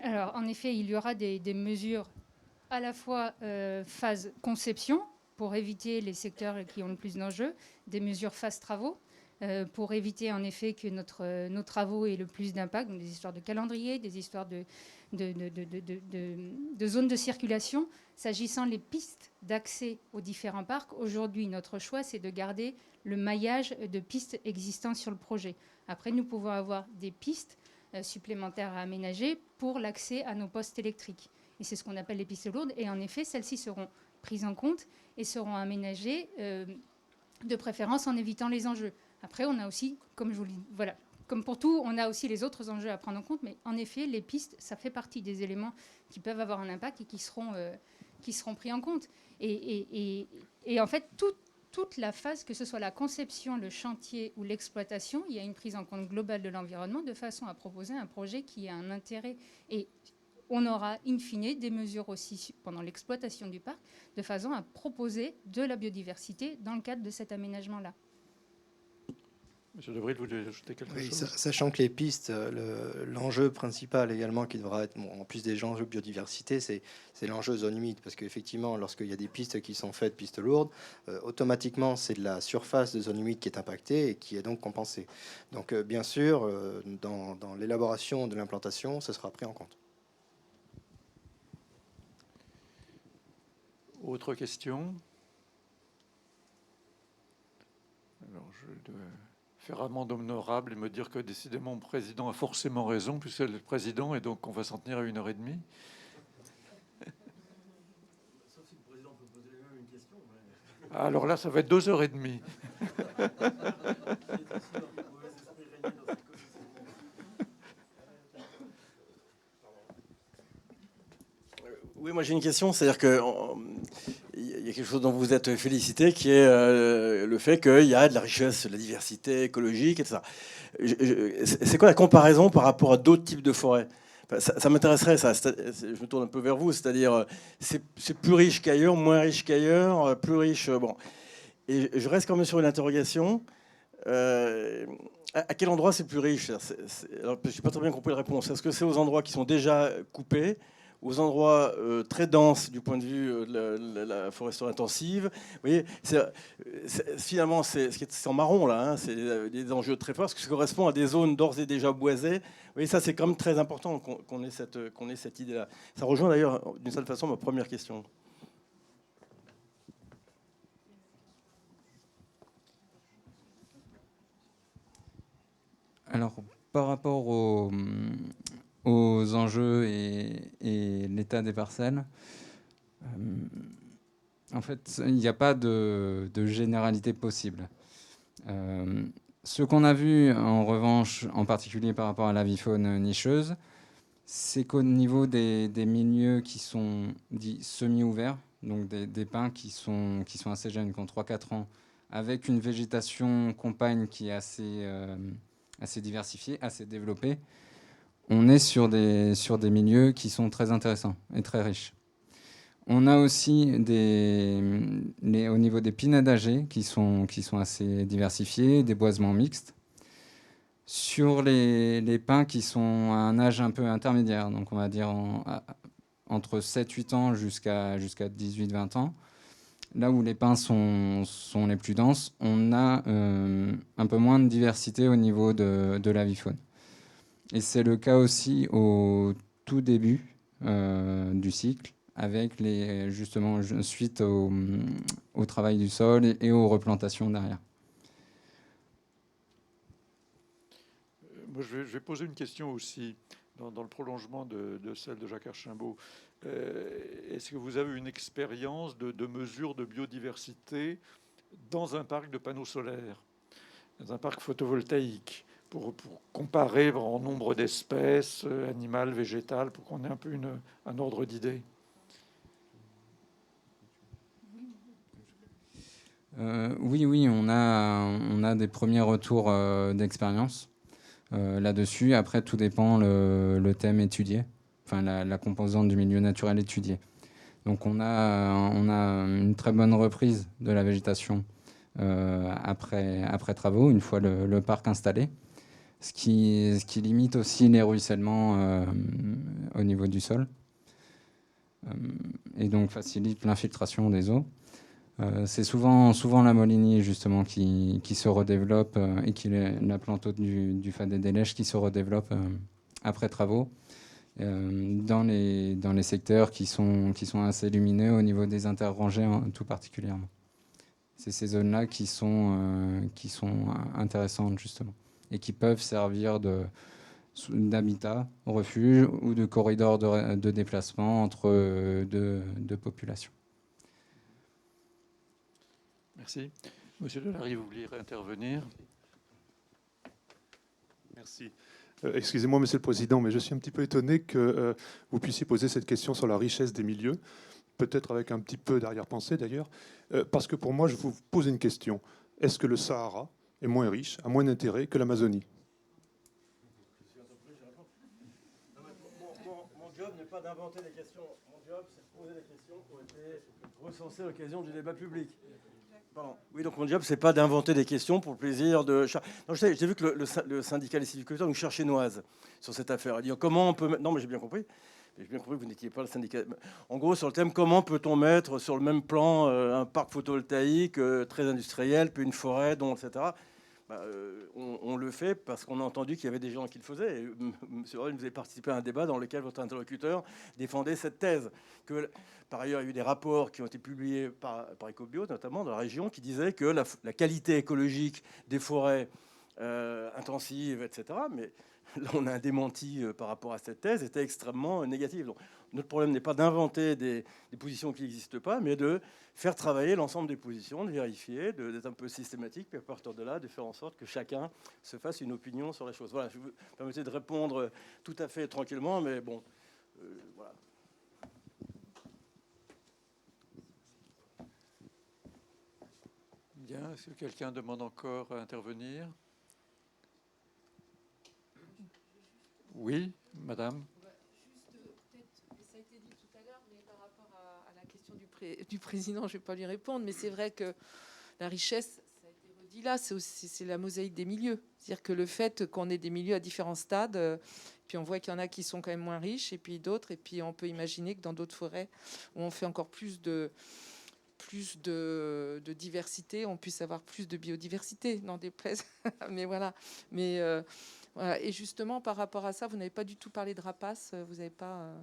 Alors, en effet, il y aura des mesures à la fois phase conception, pour éviter les secteurs qui ont le plus d'enjeux, des mesures phase travaux, pour éviter en effet que nos travaux aient le plus d'impact, donc des histoires de calendrier, des histoires de zones de circulation. S'agissant des pistes d'accès aux différents parcs, aujourd'hui, notre choix, c'est de garder le maillage de pistes existants sur le projet. Après, nous pouvons avoir des pistes supplémentaires à aménager pour l'accès à nos postes électriques. Et c'est ce qu'on appelle les pistes lourdes. Et en effet, celles-ci seront prises en compte et seront aménagées de préférence en évitant les enjeux. Après, on a aussi, comme je vous le dis, voilà, comme pour tout, on a aussi les autres enjeux à prendre en compte. Mais en effet, les pistes, ça fait partie des éléments qui peuvent avoir un impact et qui seront pris en compte. Et en fait, toute la phase, que ce soit la conception, le chantier ou l'exploitation, il y a une prise en compte globale de l'environnement de façon à proposer un projet qui a un intérêt. Et on aura, in fine, des mesures aussi pendant l'exploitation du parc, de façon à proposer de la biodiversité dans le cadre de cet aménagement-là. Monsieur Debray, vous voulez ajouter quelque chose? Sachant que les pistes, l'enjeu principal également qui devra être, en plus des enjeux biodiversité, c'est l'enjeu zone humide. Parce qu'effectivement, lorsqu'il y a des pistes qui sont faites, pistes lourdes, automatiquement, c'est de la surface de zone humide qui est impactée et qui est donc compensée. Donc, bien sûr, dans l'élaboration de l'implantation, ce sera pris en compte. Autre question? Alors, je dois faire amende honorable et me dire que décidément mon président a forcément raison, puisque c'est le président, et donc on va s'en tenir à 1h30. Sauf si le président peut poser lui-même une question. Mais... Alors là, ça va être 2h30. moi j'ai une question, c'est-à-dire qu'il y a quelque chose dont vous êtes félicité, qui est le fait qu'il y a de la richesse, de la diversité écologique, etc. C'est quoi la comparaison par rapport à d'autres types de forêts? Enfin, ça m'intéresserait, ça. Je me tourne un peu vers vous, c'est-à-dire c'est plus riche qu'ailleurs, moins riche qu'ailleurs, plus riche. Bon. Et je reste quand même sur une interrogation. À quel endroit c'est plus riche? Alors, je n'ai pas très bien compris la réponse. Est-ce que c'est aux endroits qui sont déjà coupés, aux endroits très denses du point de vue de la foresterie intensive? Vous voyez, finalement, c'est en marron, là. Hein, c'est des enjeux très forts, parce que ça correspond à des zones d'ores et déjà boisées. Vous voyez, ça, c'est quand même très important qu'on ait cette idée-là. Ça rejoint d'ailleurs, d'une certaine façon, ma première question. Alors, par rapport aux enjeux et l'état des parcelles, en fait, il n'y a pas de généralité possible. Ce qu'on a vu, en revanche, en particulier par rapport à l'avifaune nicheuse, c'est qu'au niveau des milieux qui sont dits semi-ouverts, donc des pins qui sont assez jeunes, qui ont 3-4 ans, avec une végétation compagne qui est assez diversifiée, assez développée, on est sur des milieux qui sont très intéressants et très riches. On a aussi au niveau des pinadagers qui sont assez diversifiés, des boisements mixtes. Sur les pins qui sont à un âge un peu intermédiaire, donc on va dire entre 7-8 ans jusqu'à 18-20 ans, là où les pins sont les plus denses, on a un peu moins de diversité au niveau de l'avifaune. Et c'est le cas aussi au tout début du cycle, avec justement suite au travail du sol et aux replantations derrière. Moi, je vais poser une question aussi, dans le prolongement de celle de Jacques Archimbaud. Est-ce que vous avez une expérience de mesure de biodiversité dans un parc de panneaux solaires, dans un parc photovoltaïque, pour comparer en nombre d'espèces, animales, végétales, pour qu'on ait un peu un ordre d'idée? Oui, on a des premiers retours d'expérience là-dessus. Après, tout dépend le thème étudié, enfin la composante du milieu naturel étudié. Donc on a une très bonne reprise de la végétation après travaux, une fois le parc installé, ce qui limite aussi les ruissellements au niveau du sol et donc facilite l'infiltration des eaux. C'est souvent la Molinier justement qui se redéveloppe et la plante haute du Fadet des Lèches qui se redéveloppe après travaux dans les secteurs qui sont assez lumineux au niveau des interrangées tout particulièrement. C'est ces zones-là qui sont intéressantes justement et qui peuvent servir d'habitat, refuge ou de corridor de déplacement entre deux populations. Merci. Monsieur Delary, vous vouliez intervenir? Merci. Excusez-moi, Monsieur le Président, mais je suis un petit peu étonné que vous puissiez poser cette question sur la richesse des milieux, peut-être avec un petit peu d'arrière-pensée d'ailleurs, parce que pour moi, je vous pose une question. Est-ce que le Sahara est moins riche, a moins d'intérêt que l'Amazonie? Mon job n'est pas d'inventer des questions. Mon job, c'est de poser des questions qui ont été recensées à l'occasion du débat public. Pardon. Oui, donc mon job, c'est pas d'inventer des questions pour le plaisir de... Non, j'ai vu que le syndicat des sylviculteurs nous cherchait noise sur cette affaire. Il dit comment on peut... Non, mais j'ai bien compris. J'ai bien compris que vous n'étiez pas le syndicat. En gros, sur le thème, comment peut-on mettre sur le même plan un parc photovoltaïque très industriel, puis une forêt, etc. On le fait parce qu'on a entendu qu'il y avait des gens qui le faisaient. Et, Monsieur Roy, vous avez participé à un débat dans lequel votre interlocuteur défendait cette thèse. Que, par ailleurs, il y a eu des rapports qui ont été publiés par Ecobio, notamment dans la région, qui disaient que la qualité écologique des forêts intensives, etc., mais là, on a un démenti par rapport à cette thèse, était extrêmement négative. Donc, notre problème n'est pas d'inventer des positions qui n'existent pas, mais de faire travailler l'ensemble des positions, de vérifier, d'être un peu systématique, puis à partir de là, de faire en sorte que chacun se fasse une opinion sur la chose. Voilà, je vous permettez de répondre tout à fait tranquillement, mais bon, voilà. Bien, est-ce que quelqu'un demande encore à intervenir? Oui, madame. Ça a été dit tout à l'heure, mais par rapport à la question du président, je ne vais pas lui répondre, mais c'est vrai que la richesse, ça a été redit là, c'est la mosaïque des milieux. C'est-à-dire que le fait qu'on ait des milieux à différents stades, puis on voit qu'il y en a qui sont quand même moins riches, et puis d'autres, et puis on peut imaginer que dans d'autres forêts, où on fait encore plus de diversité, on puisse avoir plus de biodiversité, n'en déplaise. Mais voilà. Mais voilà. Et justement, par rapport à ça, vous n'avez pas du tout parlé de rapaces. Vous n'avez pas.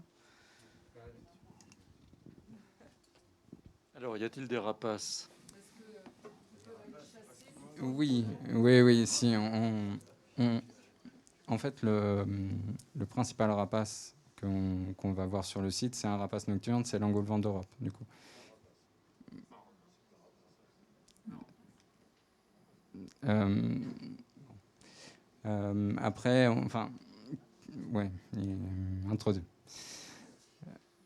Alors, y a-t-il des rapaces? Oui, oui, si. En fait, le principal rapace qu'on va voir sur le site, c'est un rapace nocturne, c'est l'engoulevent d'Europe, du coup. Après, enfin, ouais, entre deux.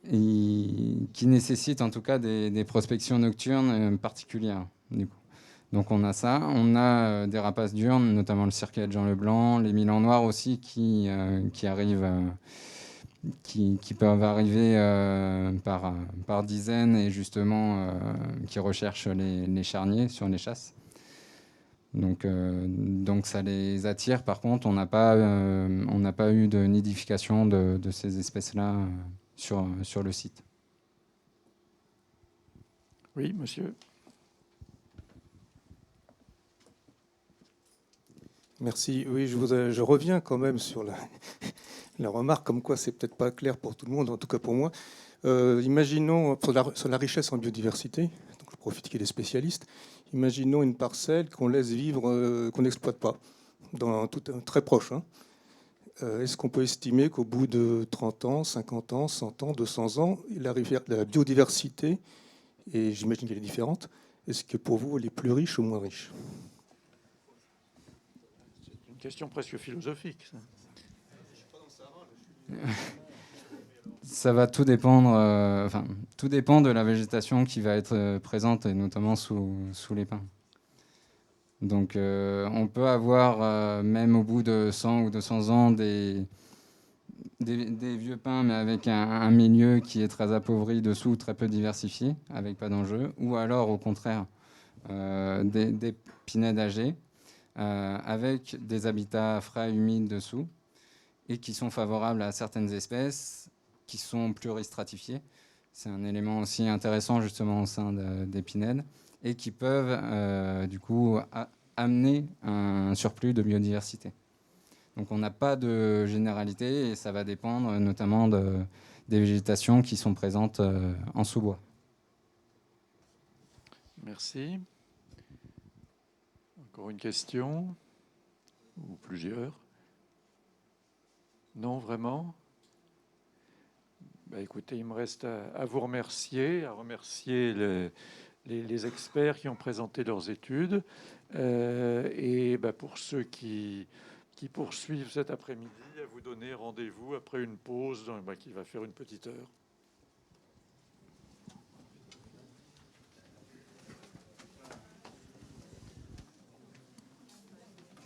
Qui nécessite en tout cas des prospections nocturnes particulières, du coup. Donc on a ça, on a des rapaces diurnes, notamment le circuit de Jean Leblanc, les milans noirs aussi qui arrivent, qui peuvent arriver par dizaines et justement qui recherchent les charniers sur les chasses. Donc ça les attire. Par contre, on n'a pas eu de nidification de ces espèces-là sur le site. Oui, monsieur. Merci. Oui, je reviens quand même sur la remarque comme quoi c'est peut-être pas clair pour tout le monde, en tout cas pour moi. Imaginons, sur la richesse en biodiversité, donc je profite qu'il est spécialiste, imaginons une parcelle qu'on laisse vivre, qu'on n'exploite pas, très proche. Hein. Est-ce qu'on peut estimer qu'au bout de 30 ans, 50 ans, 100 ans, 200 ans, la biodiversité, et j'imagine qu'elle est différente, est-ce que pour vous, elle est plus riche ou moins riche? Une question presque philosophique. Ça va tout dépendre. Tout dépend de la végétation qui va être présente, et notamment sous les pins. Donc, on peut avoir, même au bout de 100 ou 200 ans, des vieux pins, mais avec un milieu qui est très appauvri dessous, très peu diversifié, avec pas d'enjeu. Ou alors, au contraire, des pinèdes âgées, avec des habitats frais, humides dessous, et qui sont favorables à certaines espèces, qui sont pluristratifiées. C'est un élément aussi intéressant justement au sein des pinèdes, et qui peuvent du coup amener un surplus de biodiversité. Donc on n'a pas de généralité, et ça va dépendre notamment des végétations qui sont présentes en sous-bois. Merci. Encore une question? Ou plusieurs? Non, vraiment? Écoutez, il me reste à vous remercier, à remercier les experts qui ont présenté leurs études. Et pour ceux qui poursuivent cet après-midi, à vous donner rendez-vous après une pause qui va faire une petite heure.